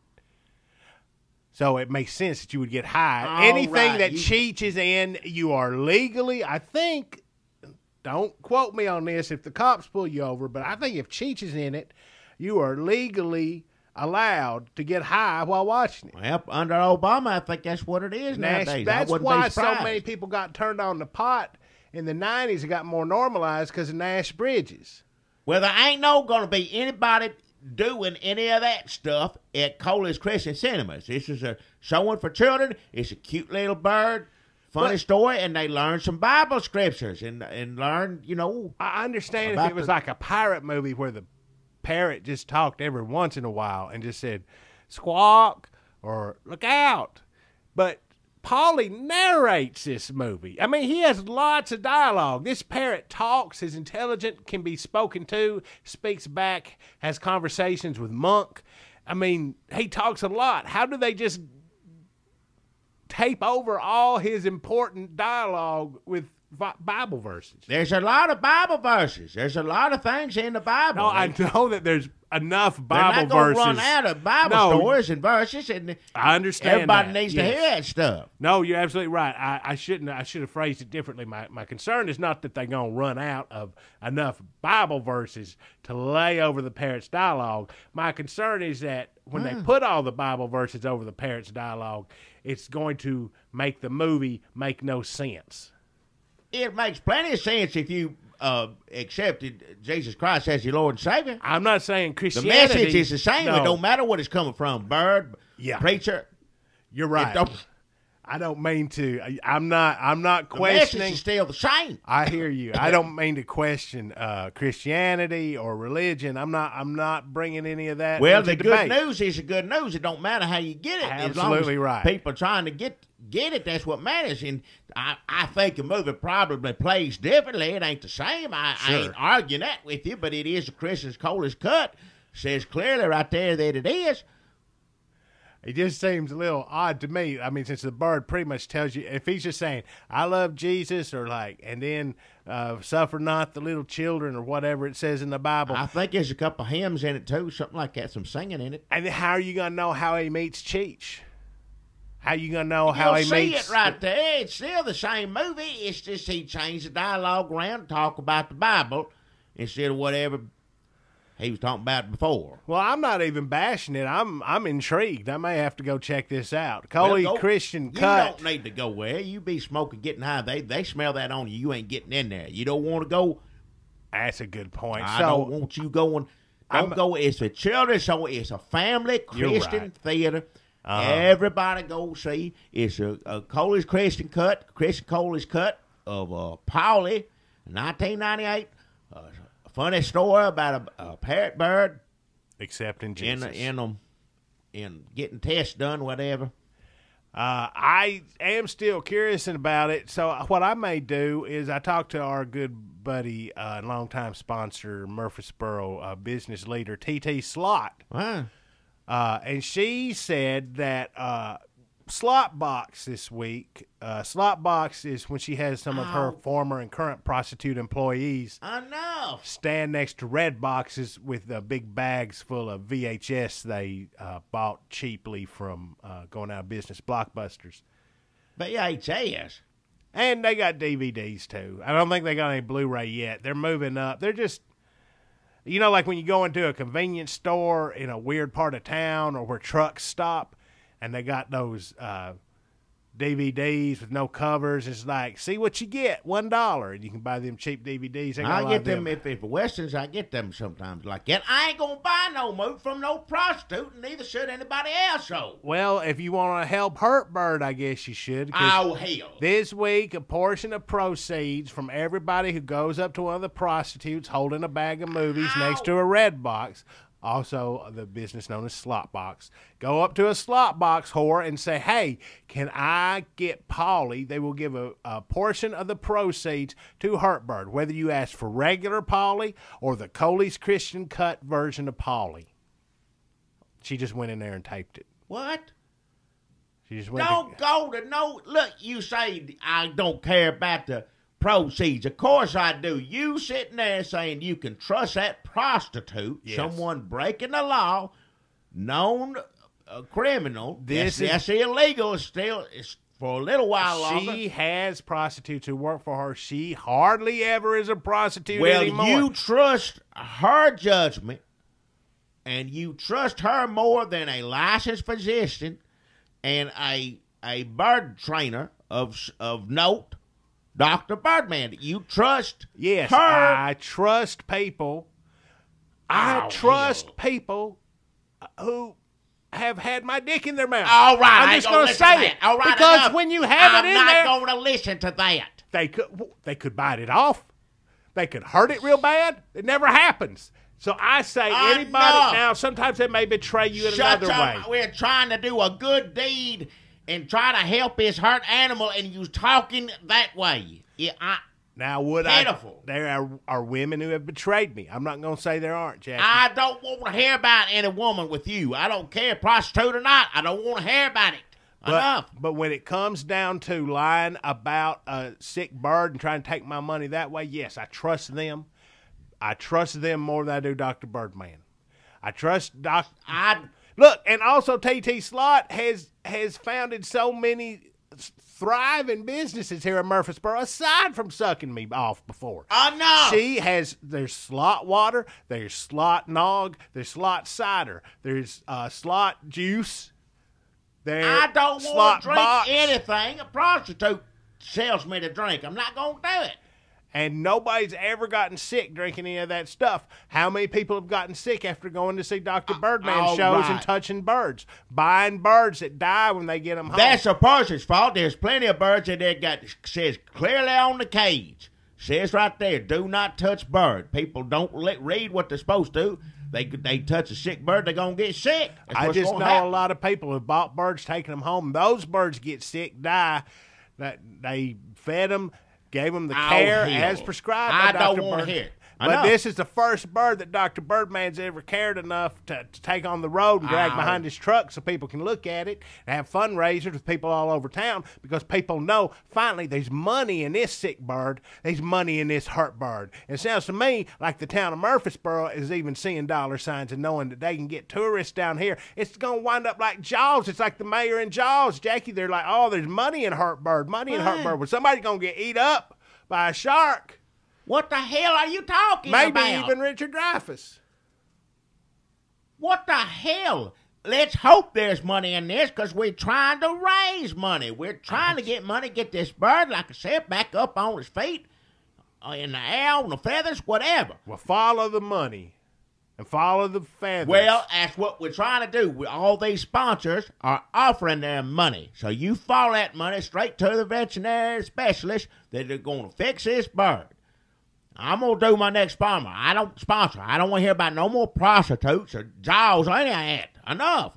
So it makes sense that you would get high.
All
Anything
right,
that Cheech is in, you are legally, I think, don't quote me on this if the cops pull you over, but I think if Cheech is in it, you are legally allowed to get high while watching it.
Well, under Obama, I think that's what it is nowadays.
That's
I wouldn't
why
be
so
surprised.
many people got turned on to pot in the 90s. It got more normalized because of Nash Bridges.
Well, there ain't going to be anybody doing any of that stuff at Coley's Christian Cinemas. This is a showing for children. It's a cute little bird, funny story, and they learn some Bible scriptures and learn,
I understand if it was like a pirate movie where the parrot just talked every once in a while and just said, squawk or look out. But Paulie narrates this movie. I mean, he has lots of dialogue. This parrot talks, is intelligent, can be spoken to, speaks back, has conversations with Monk. I mean, he talks a lot. How do they just tape over all his important dialogue with Bible verses?
There's a lot of Bible verses. There's a lot of things in the Bible.
No, I know that there's enough
They're
Bible
not gonna
verses.
run out of Bible stories and verses, and
I understand.
everybody
that.
needs to hear that stuff.
No, you're absolutely right. I should have phrased it differently. My concern is not that they're gonna run out of enough Bible verses to lay over the parrot's dialogue. My concern is that when they put all the Bible verses over the parrot's dialogue, it's going to make the movie make no sense.
It makes plenty of sense if you accepted Jesus Christ as your Lord and Savior.
I'm not saying
The
Christianity.
message is the same.
No,
It don't matter what it's coming from. Bird,
Yeah.
preacher.
You're right. I don't mean to. I'm not
The message
questioning.
is still the same.
I hear you. I don't mean to question Christianity or religion. I'm not bringing any of that.
Well,
into
the
debate.
good news is the good news. It don't matter how you get it. As long
Absolutely
as
right.
people are trying to get it, that's what matters. And I think the movie probably plays differently. It ain't the same. I ain't arguing that with you, but it is a Christian's coldest cut. Says clearly right there that it is.
It just seems a little odd to me. I mean, since the bird pretty much tells you, if he's just saying, I love Jesus, or like, and then suffer not the little children, or whatever it says in the Bible.
I think there's a couple hymns in it too, something like that, some singing in it.
And then how are you going to know how he meets Cheech? How you going to know how
You'll
he
see
meets...
it right there. It's still the same movie. It's just he changed the dialogue around and talk about the Bible instead of whatever he was talking about before.
Well, I'm not even bashing it. I'm intrigued. I may have to go check this out. Coley Christian Cut.
You don't need to go where. You be smoking, getting high. They smell that on you. You ain't getting in there. You don't want to go.
That's a good point.
I don't want you going. Don't go. It's a children, so it's a family Christian
right.
theater. Everybody go see. It's a Coley's Christian Cut. Christian Coley's Cut of Paulie, 1998. A funny story about a parrot bird
Accepting Jesus.
in getting tests done, whatever.
I am still curious about it. So what I may do is I talked to our good buddy and longtime sponsor, Murfreesboro business leader, TT Slot.
Wow.
And she said that Slot Box this week, Slot Box is when she has some of her former and current prostitute employees
Enough.
stand next to red boxes with big bags full of VHS they bought cheaply from going out of business Blockbusters.
VHS.
And they got DVDs too. I don't think they got any Blu-ray yet. They're moving up. They're just, you know, like when you go into a convenience store in a weird part of town or where trucks stop and they got those DVDs with no covers. It's like, see what you get, $1, and you can buy them cheap DVDs. They got a
I
lot
get
of them.
if it's Westerns, I get them sometimes like that. I ain't gonna buy no movie from no prostitute, and neither should anybody else. So,
Well, if you want to help Hurt Bird, I guess you should. 'Cause
oh hell,
this week, a portion of proceeds from everybody who goes up to one of the prostitutes holding a bag of movies next to a red box, also the business known as Slot Box, go up to a Slot Box whore and say, hey, can I get Paulie? They will give a portion of the proceeds to Hurtbird, whether you ask for regular Paulie or the Coley's Christian Cut version of Paulie. She just went in there and taped it.
what?
She just went
Don't go to no. Look, you say I don't care about the proceeds. Of course I do. You sitting there saying you can trust that prostitute,
Yes.
someone breaking the law, known criminal.
This
that's illegal. It's for a little while longer.
She has prostitutes who work for her. She hardly ever is a prostitute
Well,
anymore.
you trust her judgment, and you trust her more than a licensed physician and a bird trainer of note, Dr. Birdman. You trust
Yes,
her.
I trust people. I
Oh,
trust
hell.
people who have had my dick in their mouth.
All right,
I'm
I
just
ain't
going to
listen to
say
that.
it.
All right,
because
enough.
when you have
I'm
it in
not
there,
going to listen to that.
they could bite it off. They could hurt it real bad. It never happens. So I say anybody
Enough.
now. Sometimes they may betray you in
Shut
another way.
up. We're trying to do a good deed and try to help this hurt animal, and you talking that way.
Now, would
pitiful.
There are women who have betrayed me. I'm not going to say there aren't, Jackie.
I don't want to hear about any woman with you. I don't care, prostitute or not. I don't want to hear about it. Enough.
But when it comes down to lying about a sick bird and trying to take my money that way, yes, I trust them. I trust them more than I do Dr. Birdman. I trust Dr. Look, and also TT Slot has founded so many thriving businesses here in Murfreesboro, aside from sucking me off before.
Oh, no.
There's slot water, there's slot nog, there's slot cider, there's slot juice.
I don't want to drink anything a prostitute sells me to drink. I'm not going to do it.
And nobody's ever gotten sick drinking any of that stuff. How many people have gotten sick after going to see Dr. Birdman shows and touching birds? Buying birds that die when they get them home.
That's a person's fault. There's plenty of birds that says clearly on the cage. Says right there, do not touch bird. People don't read what they're supposed to. They touch a sick bird, they're going to get sick.
I just know a lot of people who bought birds, taking them home. Those birds get sick, die. That they fed them, gave them the care as prescribed by Dr.
I don't want to hear it.
But this is the first bird that Dr. Birdman's ever cared enough to take on the road and drag behind his truck so people can look at it and have fundraisers with people all over town, because people know, finally, there's money in this sick bird. There's money in this hurt bird. It sounds to me like the town of Murfreesboro is even seeing dollar signs and knowing that they can get tourists down here. It's going to wind up like Jaws. It's like the mayor in Jaws, Jackie. They're like, oh, there's money in hurt bird, money in hurt bird. Well, somebody's going to get eat up by a shark.
What the hell are you talking about?
Maybe even Richard Dreyfuss.
What the hell? Let's hope there's money in this, because we're trying to raise money. We're trying to get money, get this bird, like I said, back up on his feet, in the air, on the feathers, whatever.
Well, follow the money and follow the feathers.
Well, that's what we're trying to do. All these sponsors are offering their money. So you follow that money straight to the veterinary specialist that are going to fix this bird. I'm going to do my next sponsor. I don't sponsor. I don't want to hear about no more prostitutes or Jaws or any of that. Enough.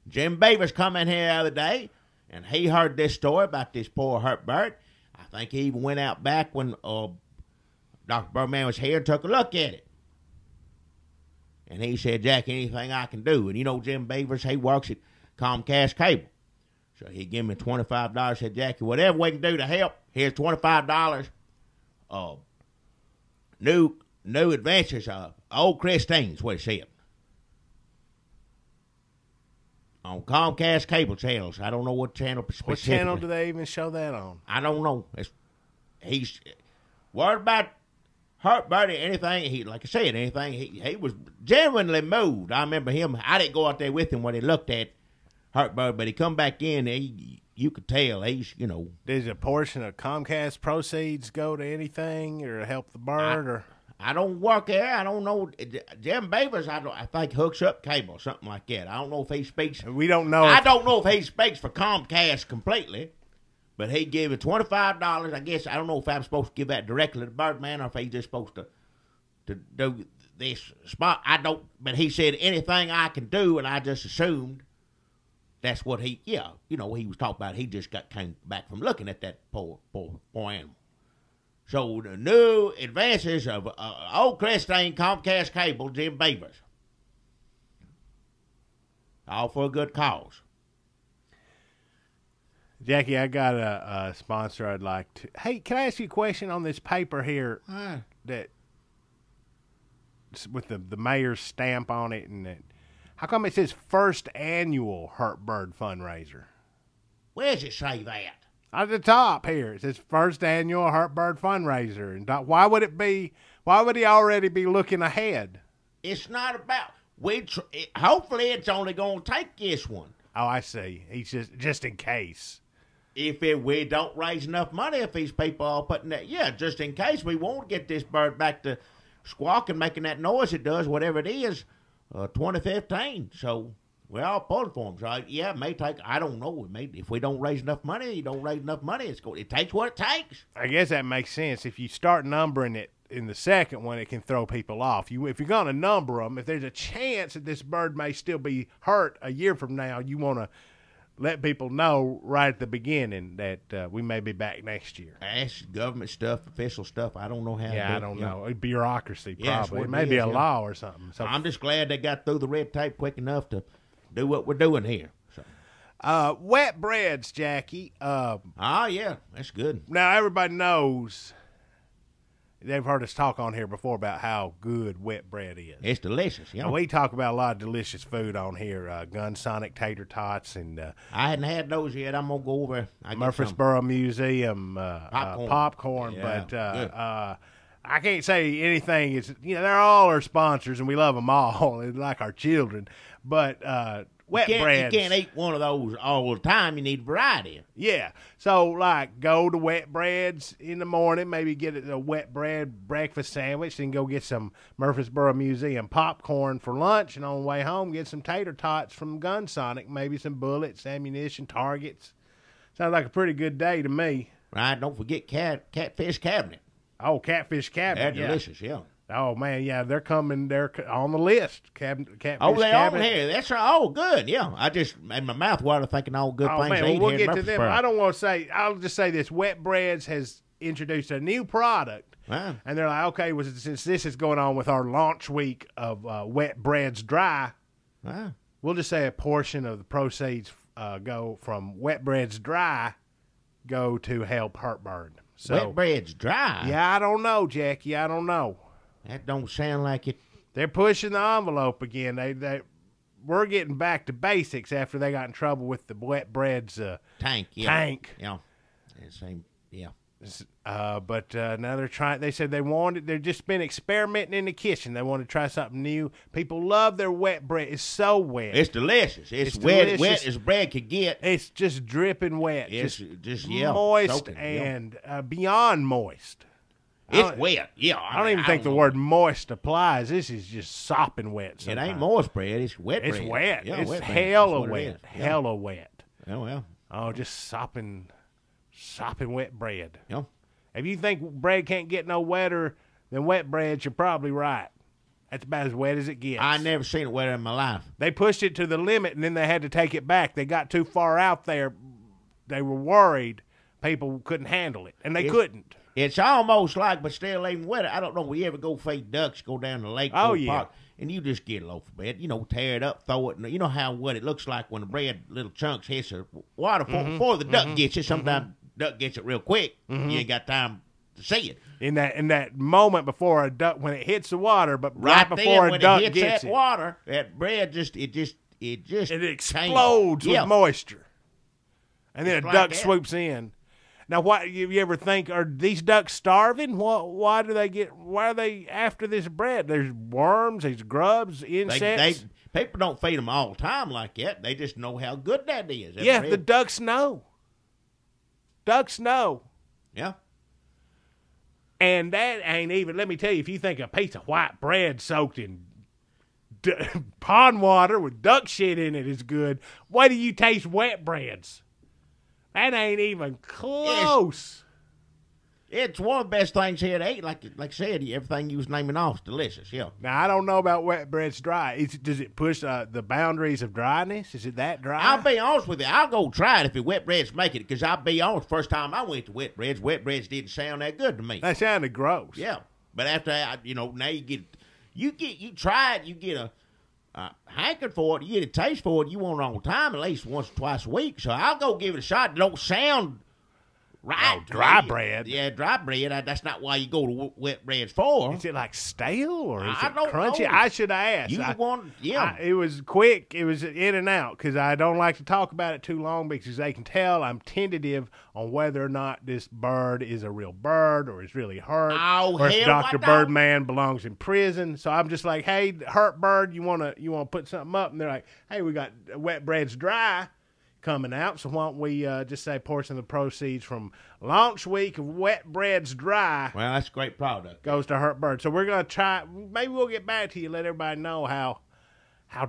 Jim Beavers come in here the other day, and he heard this story about this poor hurt bird. I think he even went out back when Dr. Birdman was here and took a look at it. And he said, Jack, anything I can do. And you know Jim Beavers, he works at Comcast Cable. So he gave me $25, said, Jackie, whatever we can do to help, here's $25. New adventures of old Christine's what he said. On Comcast cable channels. I don't know what channel specifically.
What channel do they even show that on?
I don't know. He's worried about hurt bird or anything. Like I said, anything. He was genuinely moved. I remember him. I didn't go out there with him when he looked at hurt bird, but he come back in. You could tell he's,
Does a portion of Comcast proceeds go to anything or help the bird?
I don't work there. I don't know. Jim Beavers, I think, hooks up cable or something like that. I don't know if he speaks.
We don't know.
I don't know if he speaks for Comcast completely, but he gave it $25. I guess I don't know if I'm supposed to give that directly to the Birdman or if he's just supposed to do this spot. I don't. But he said anything I can do, and I just assumed. That's what he was talking about. He just came back from looking at that poor animal. So the new advances of old Christine Comcast Cable, Jim Beavers. All for a good cause.
Jackie, I got a sponsor I'd like to. Hey, can I ask you a question on this paper here that with the mayor's stamp on it and that? How come it says first annual Hurt Bird Fundraiser?
Where does it say that?
At the top here, it says first annual Hurt Bird Fundraiser. And why would he already be looking ahead?
It's not about, hopefully it's only going to take this one.
Oh, I see. He's just in case.
If we don't raise enough money, if these people are putting that, just in case we won't get this bird back to squawking, making that noise it does, whatever it is. 2015, so we're all pulling for them. So it may take. I don't know. If we don't raise enough money, It takes what it takes.
I guess that makes sense. If you start numbering it in the second one, it can throw people off. If you're going to number them, if there's a chance that this bird may still be hurt a year from now, you want to let people know right at the beginning that we may be back next year.
That's government stuff, official stuff. I don't know how.
Yeah, I don't know. Bureaucracy, probably.
Yeah,
It may be a law or something. So
I'm just glad they got through the red tape quick enough to do what we're doing here. So.
Wet breads, Jackie.
Yeah, that's good.
Now, everybody knows, they've heard us talk on here before about how good wet bread is.
It's delicious,
Now, we talk about a lot of delicious food on here, Gunsonic tater tots and
I hadn't had those yet. I'm going to go over.
Murfreesboro Museum popcorn.
Yeah,
but I can't say anything. They're all our sponsors, and we love them all, like our children. But wet breads.
You can't eat one of those all the time. You need variety.
Yeah. So, like, go to Wet Breads in the morning, maybe get a wet bread breakfast sandwich, then go get some Murfreesboro Museum popcorn for lunch, and on the way home, get some tater tots from Gunsonic, maybe some bullets, ammunition, targets. Sounds like a pretty good day to me.
Right. Don't forget Catfish Cabinet.
Oh, Catfish Cabinet.
They're delicious, yeah.
Oh, man, yeah, they're coming. They're on the list. Catfish
they're
Cabinet.
on here. That's right. Oh, good, yeah. I just made my mouth water thinking all good things.
Man, we'll get to them. I don't want to say. I'll just say this: Wet Breads has introduced a new product,
wow.
And they're like, okay, since this is going on with our launch week of Wet Breads Dry,
wow.
We'll just say a portion of the proceeds go from Wet Breads Dry go to help Heartburn. So,
Wet Bread's dry.
Yeah, I don't know, Jackie. I don't know.
That don't sound like it.
They're pushing the envelope again. We're getting back to basics after they got in trouble with the Wet Breads
tank. Yeah. Same. Yeah.
But now they're trying. They said they've just been experimenting in the kitchen. They want to try something new. People love their wet bread. It's so wet.
It's delicious. It's wet, wet as bread could get.
It's just dripping wet.
It's just
moist
soaking,
and beyond moist.
It's wet. Yeah.
I don't even think the word moist applies. This is just sopping wet. Sometimes.
It ain't moist bread. It's wet bread.
It's wet.
Yeah,
it's
wet
hella wet. Hella wet.
Oh, well.
Oh, just sopping wet bread.
Yeah.
If you think bread can't get no wetter than wet bread, you're probably right. That's about as wet as it gets.
I never seen it wetter in my life.
They pushed it to the limit, and then they had to take it back. They got too far out there. They were worried people couldn't handle it, and they couldn't.
It's almost like, but still even wetter. I don't know. We ever go feed ducks, go down the lake, park, and you just get a loaf of bread, tear it up, throw it. You know what it looks like when the bread, little chunks hits the water before the duck gets it. Sometimes duck gets it real quick. You ain't got time to see it.
In that moment before a duck, when it hits the water, but
right
before a duck gets
that water, that bread it
explodes with moisture, and then a duck swoops in. Now, you ever think, are these ducks starving? Why are they after this bread? There's worms, there's grubs, insects.
People don't feed them all the time like that. They just know how good that is.
Yeah, bread. The ducks know. Ducks know.
Yeah.
And that ain't even, let me tell you, if you think a piece of white bread soaked in pond water with duck shit in it is good, why do you taste wet breads? That ain't even close.
It's one of the best things here to eat. Like I said, everything you was naming off is delicious, yeah.
Now, I don't know about wet bread's dry. Does it push the boundaries of dryness? Is it that dry?
I'll be honest with you. I'll go try it if the wet bread's making it, because I'll be honest, first time I went to wet breads didn't sound that good to me.
That sounded gross.
Yeah. But after that, now you try it, you get a hanker for it, you get a taste for it, you want it all the time, at least once or twice a week. So I'll go give it a shot. It don't sound right.
Dry bread.
Yeah, dry bread. That's not why you go to wet breads for.
Is it like stale or is
I
it
don't
crunchy?
know.
I should have asked. It was quick. It was in and out because I don't like to talk about it too long because they can tell I'm tentative on whether or not this bird is a real bird or is really hurt or if Dr. Birdman belongs in prison. So I'm just like, hey, hurt bird, you wanna put something up? And they're like, hey, we got wet breads dry coming out, so why don't we just say a portion of the proceeds from launch week of Wet Breads Dry.
Well, that's a great product.
Goes to Hurt Bird. So we're going to try, maybe we'll get back to you, let everybody know how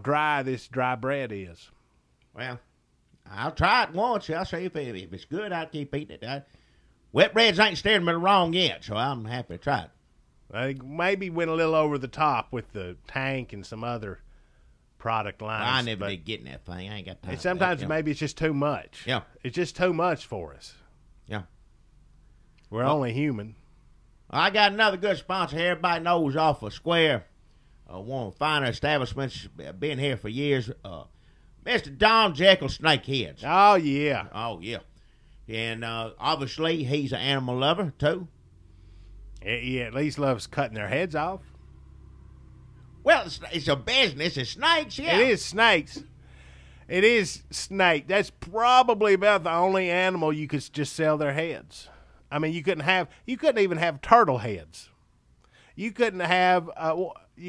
dry this dry bread is.
Well, I'll try it once. I'll see if it's good. I'll keep eating it. Wet breads ain't steering me wrong yet, so I'm happy to try it.
I think maybe went a little over the top with the tank and some other product lines.
I never did get in that thing. I ain't got time.
And sometimes maybe it's just too much.
Yeah.
It's just too much for us.
Yeah.
We're only human.
I got another good sponsor here. Everybody knows off of Square. One of the finer establishments. Been here for years. Mr. Don Jekyll Snakeheads.
Oh, yeah.
Oh, yeah. And obviously, he's an animal lover, too.
He at least loves cutting their heads off.
Well, it's a business. It's snakes, yeah.
It is snakes. It is snake. That's probably about the only animal you could just sell their heads. I mean, you couldn't even have turtle heads. You couldn't have,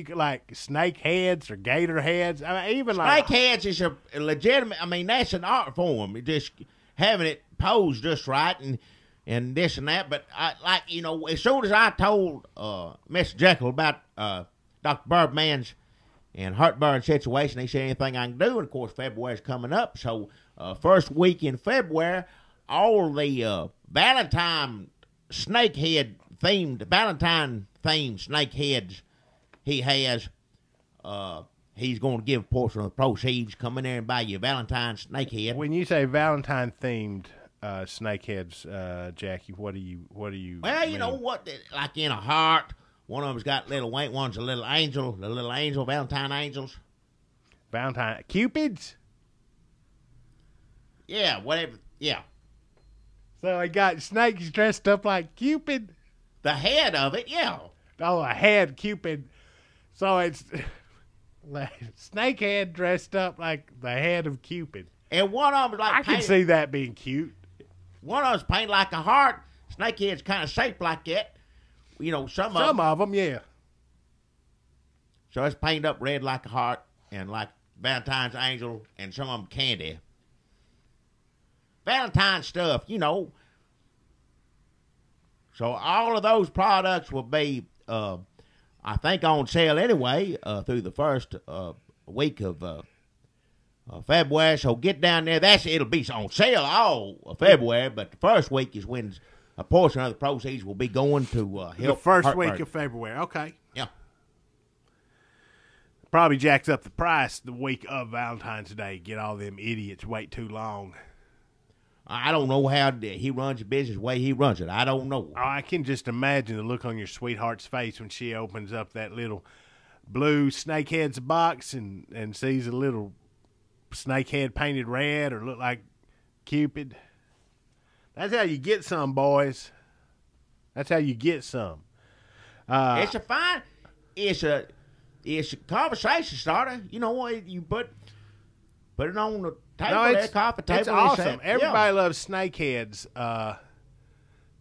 like snake heads or gator heads. I mean, even
snake heads is a legitimate, I mean, that's an art form. Just having it posed just right and this and that. But as soon as I told Mr. Jekyll about Dr. Birdman's and heartburn situation, he said anything I can do. And of course, February's coming up, so first week in February, all the Valentine snakehead themed snake heads he has. He's going to give a portion of the proceeds. Come in there and buy you a Valentine snakehead.
When you say Valentine themed snakeheads, Jackie, what do you? Well,
mean? You know what? Like in a heart. One of them's got little wing. One's a little angel. The little angel, Valentine angels.
Valentine Cupids.
Yeah, whatever. Yeah.
So I got snakes dressed up like Cupid.
The head of it, yeah.
Oh, a head Cupid. So it's snake head dressed up like the head of Cupid.
And one of them like
I can see that being cute.
One of them's painted like a heart. Snake head's kind of shaped like that. You know, some
of them, yeah.
So it's painted up red like a heart and like Valentine's angel, and some of them candy. Valentine stuff, you know. So all of those products will be, I think, on sale anyway through the first week of February. So get down there. It'll be on sale all of February, but the first week is when a portion of the proceeds will be going to help
the first
heartburn.
week of February. Okay.
Yeah.
Probably jacks up the price the week of Valentine's Day. Get all them idiots wait too long.
I don't know how he runs the business the way he runs it. I don't know.
Oh, I can just imagine the look on your sweetheart's face when she opens up that little blue snakehead's box and sees a little snakehead painted red or look like Cupid. That's how you get some, boys. That's how you get some.
It's a conversation starter. You know what? You put it on the table, there, coffee table.
It's awesome. Everybody loves snakeheads.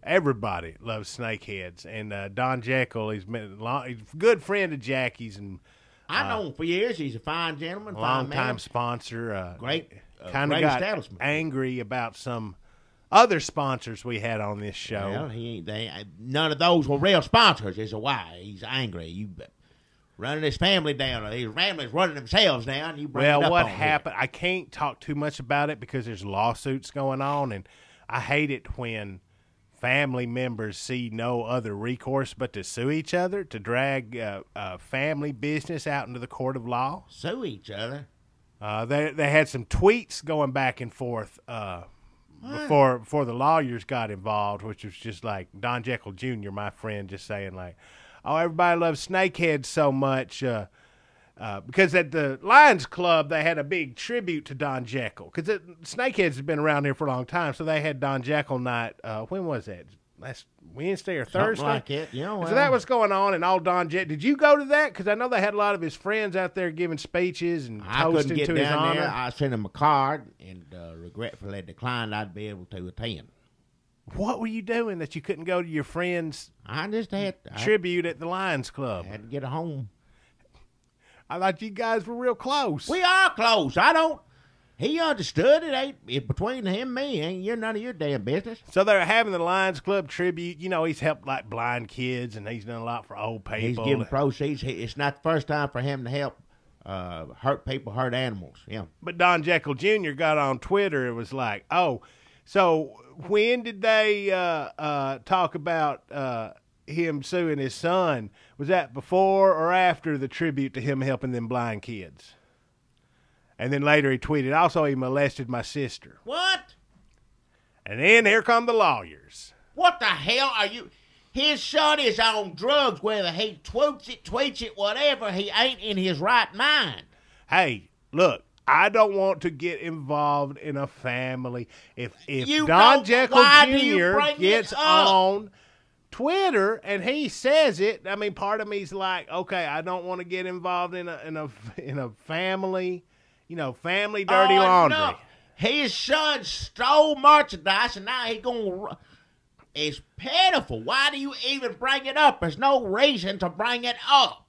Everybody loves snakeheads. And Don Jekyll, he's a good friend of Jackie's, and
I know him for years. He's a fine gentleman,
long
fine
time
man.
sponsor.
Great
establishment. Angry about some other sponsors we had on this show.
Well, none of those were real sponsors. Is why he's angry. You running his family down, or his family's running themselves down. You bring it up
what
on
happened?
Here.
I can't talk too much about it because there's lawsuits going on, and I hate it when family members see no other recourse but to sue each other, to drag family business out into the court of law.
Sue each other?
They had some tweets going back and forth before the lawyers got involved, which was just like Don Jekyll Jr., my friend, just saying like, oh, everybody loves snakeheads so much because at the Lions Club they had a big tribute to Don Jekyll because snakeheads have been around here for a long time, so they had Don Jekyll night. When was that? Last Wednesday or Thursday?
Something like it. Yeah, well.
So that was going on, and all Don Jekyll. Did you go to that? Because I know they had a lot of his friends out there giving speeches and toasting to his honor.
There. I sent him a card, and regretfully declined I'd be able to attend.
What were you doing that you couldn't go to your friend's tribute at the Lions Club?
I had to get home.
I thought you guys were real close.
We are close. He understood it. Ain't between him and me. Ain't none of your damn business.
So they're having the Lions Club tribute. You know, he's helped like blind kids, and he's done a lot for old people.
He's giving proceeds. It's not the first time for him to help hurt people, hurt animals. Yeah.
But Don Jekyll Jr. got on Twitter and was like, "Oh, so when did they talk about him suing his son, was that before or after the tribute to him helping them blind kids? And then later he tweeted, also he molested my sister.
What?
And then here come the lawyers.
What the hell are you? His son is on drugs, whether he tweets it, whatever. He ain't in his right mind.
Hey, look, I don't want to get involved in a family. If
You
Don
don't-
Jekyll
why do you
Jr.
bring
gets
it up?
on Twitter and he says it, I mean, part of me's like, okay, I don't want to get involved in a family, family dirty laundry.
No. His son stole merchandise, and now he's going to... It's pitiful. Why do you even bring it up? There's no reason to bring it up.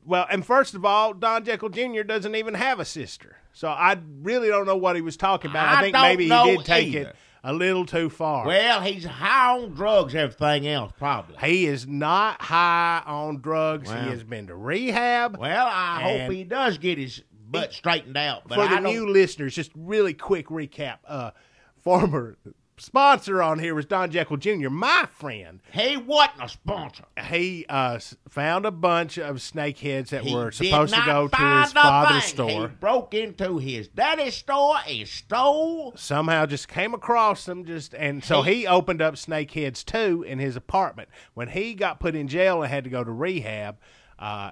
Well, and first of all, Don Jekyll Jr. doesn't even have a sister. So I really don't know what he was talking about. I think
don't
maybe he
know
did take
either.
it a little too far.
Well, he's high on drugs, everything else, probably.
He is not high on drugs.
Well.
He has been to rehab.
Well, I
And
hope he does get his butt straightened out. But
For the
I don't-
new listeners, just really quick recap. Former sponsor on here was Don Jekyll Jr., my friend.
He wasn't a sponsor.
He found a bunch of snakeheads that
He
were
did
supposed to
not
go to
find
his
a
father's
thing.
store.
He broke into his daddy's store and stole.
Somehow just came across them, and so he opened up snakeheads too in his apartment. When he got put in jail and had to go to rehab,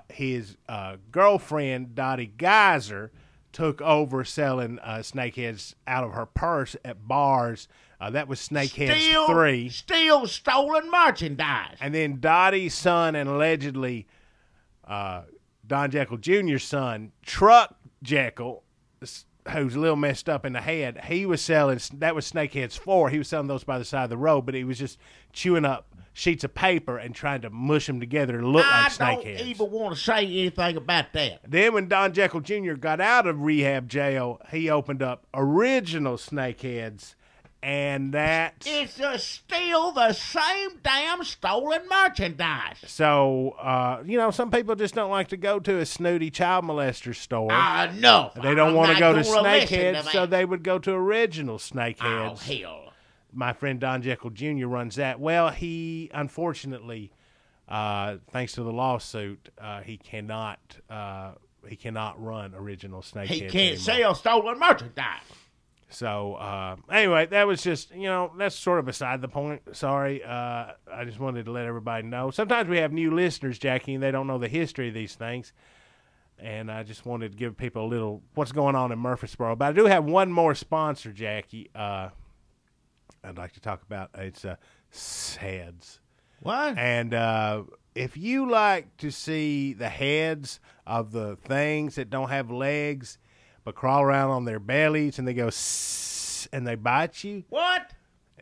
his girlfriend Dottie Geyser took over selling snakeheads out of her purse at bars. That was Snakeheads 3.
Still stolen merchandise.
And then Dottie's son and allegedly Don Jekyll Jr.'s son, Truck Jekyll, who's a little messed up in the head, he was selling, that was Snakeheads 4. He was selling those by the side of the road, but he was just chewing up sheets of paper and trying to mush them together to look like
I don't
snakeheads.
even want to say anything about that.
Then when Don Jekyll Jr. got out of rehab jail, he opened up original snakeheads, and that...
It's still the same damn stolen merchandise.
So, some people just don't like to go to a snooty child molester store.
No.
They don't want to go to
listen
Snakeheads, so
that.
they would go to original
Oh,
Snakeheads.
hell.
My friend Don Jekyll Jr. runs that. Well, he, unfortunately, thanks to the lawsuit, he cannot run original Snakeheads
He can't
anymore.
sell stolen merchandise.
So, anyway, that was just, that's sort of beside the point. Sorry. I just wanted to let everybody know. Sometimes we have new listeners, Jackie, and they don't know the history of these things. And I just wanted to give people a little what's going on in Murfreesboro. But I do have one more sponsor, Jackie, I'd like to talk about. It's heads.
What?
And if you like to see the heads of the things that don't have legs but crawl around on their bellies and they go and they bite you,
What?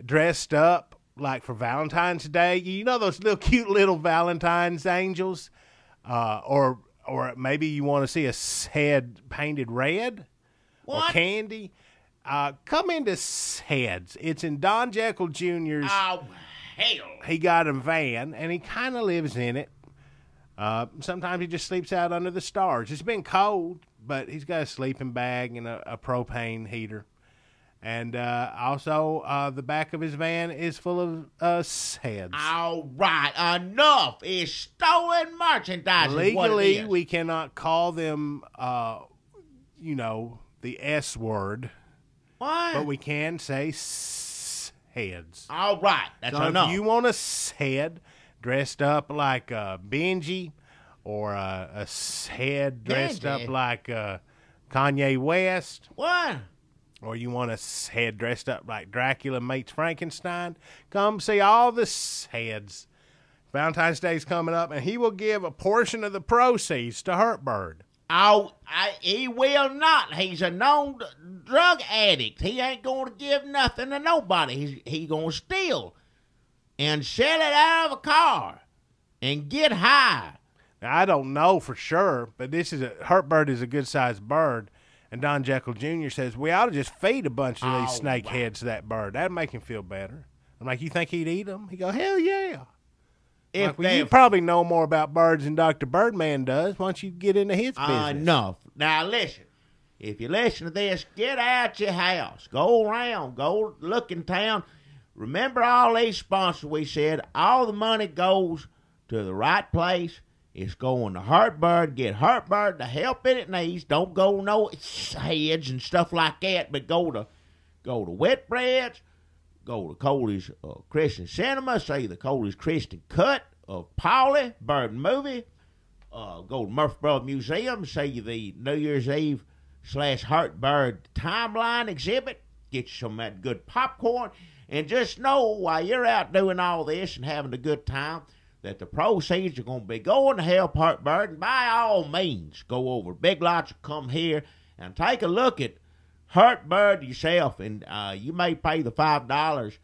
dressed up like for Valentine's Day, you know those little cute little Valentine's angels, or maybe you want to see a head painted red
What?
or candy. Come into Heads. It's in Don Jekyll Jr.'s.
Oh, hell.
He got a van, and he kind of lives in it. Sometimes he just sleeps out under the stars. It's been cold, but he's got a sleeping bag and a propane heater. And also, the back of his van is full of heads.
All right, enough. It's stolen merchandise. is what it
Legally,
is.
we cannot call them, the S word,
What?
but we can say heads.
All right, that's
So
enough.
if you want a head dressed up like Benji, or a head dressed
Benji?
up like Kanye West,
What?
or you want a head dressed up like Dracula meets Frankenstein, come see all the heads. Valentine's Day's coming up, and he will give a portion of the proceeds to Hurtbird.
Oh, he will not. He's a known drug addict. He ain't going to give nothing to nobody. He's going to steal and sell it out of a car and get high.
Now, I don't know for sure, but Hurtbird is a good-sized bird, and Don Jekyll Jr. says we ought to just feed a bunch of these snakeheads to that bird. That'd make him feel better. I'm like, you think he'd eat them? He go, hell yeah.
If
Well, you probably know more about birds than Dr. Birdman does. Why don't you get into his business?
Enough. Now listen. If you listen to this, get out your house. Go around. Go look in town. remember all these sponsors we said, all the money goes to the right place. It's going to Heartbird. Get Heartbird the help it needs. Don't go no heads and stuff like that, but go to Wet Breads, go to Coley's Christian Cinema, say the Coley's Christian Cut of Polly, Bird Movie, go to Murfreesboro Museum, say the New Year's Eve / Heartbird Timeline exhibit, get you some of that good popcorn, and just know while you're out doing all this and having a good time that the proceeds are going to be going to help Heartbird, and by all means, go over Big Lots or come here and take a look at Heartbird yourself, and you may pay the $5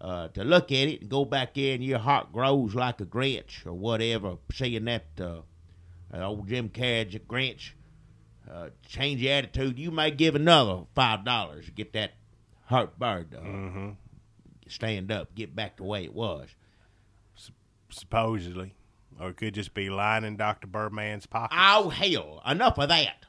to look at it and go back in, your heart grows like a Grinch or whatever, seeing that old Jim Carrey Grinch change your attitude. You may give another $5 to get that Heartbird stand up, get back the way it was.
Supposedly. Or it could just be lining Dr. Birdman's pocket.
Oh, hell. Enough of that.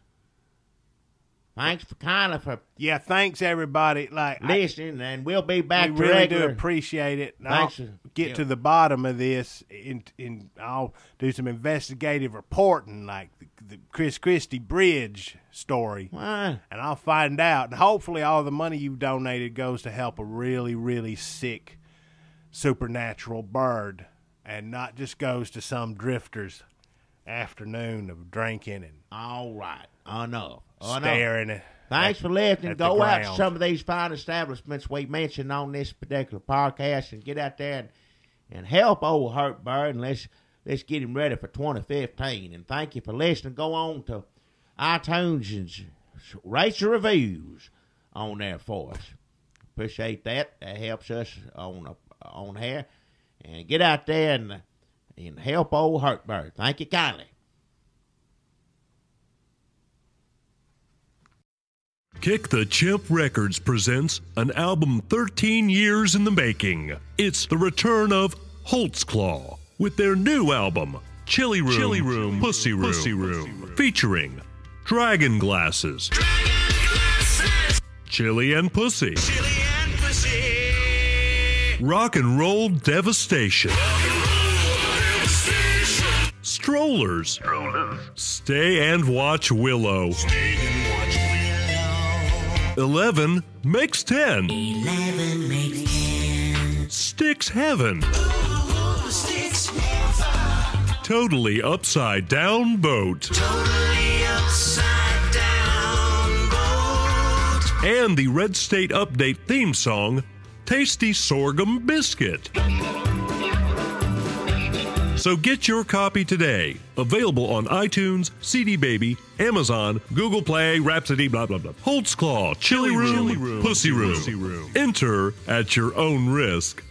Thanks for
Yeah, thanks everybody.
Listening, and we'll be back
we
to
really
regular.
do appreciate it. And
Thanks.
I'll get to the bottom of this, and I'll do some investigative reporting, like the Chris Christie Bridge story,
Why?
and I'll find out. And hopefully, all the money you've donated goes to help a really, really sick supernatural bird, and not just goes to some drifter's afternoon of drinking and
All right. Enough.
staring at.
Thanks for listening.
at the
Go out to
ground.
some of these fine establishments we mentioned on this particular podcast and get out there and help old Heartbird, and let's get him ready for 2015. And thank you for listening. Go on to iTunes and rate your reviews on there for us. Appreciate that. That helps us on here. And get out there and help old Heartbird. Thank you kindly.
Kick the Chimp Records presents an album 13 years in the making. It's the return of Holtzclaw with their new album, Chili Room, Pussy Room, featuring Dragon Glasses, Chili and Pussy, Rock and Roll Devastation, Strollers, Stay and Watch Willow, 11 makes 10.
11 makes 10.
Sticks Heaven.
Ooh, sticks heaven.
Totally Upside Down Boat.
Totally upside down boat.
And the Red State Update theme song, Tasty Sorghum Biscuit. So get your copy today. Available on iTunes, CD Baby, Amazon, Google Play, Rhapsody, blah, blah, blah. Holtzclaw, Chili Room, Pussy Room. Enter at your own risk.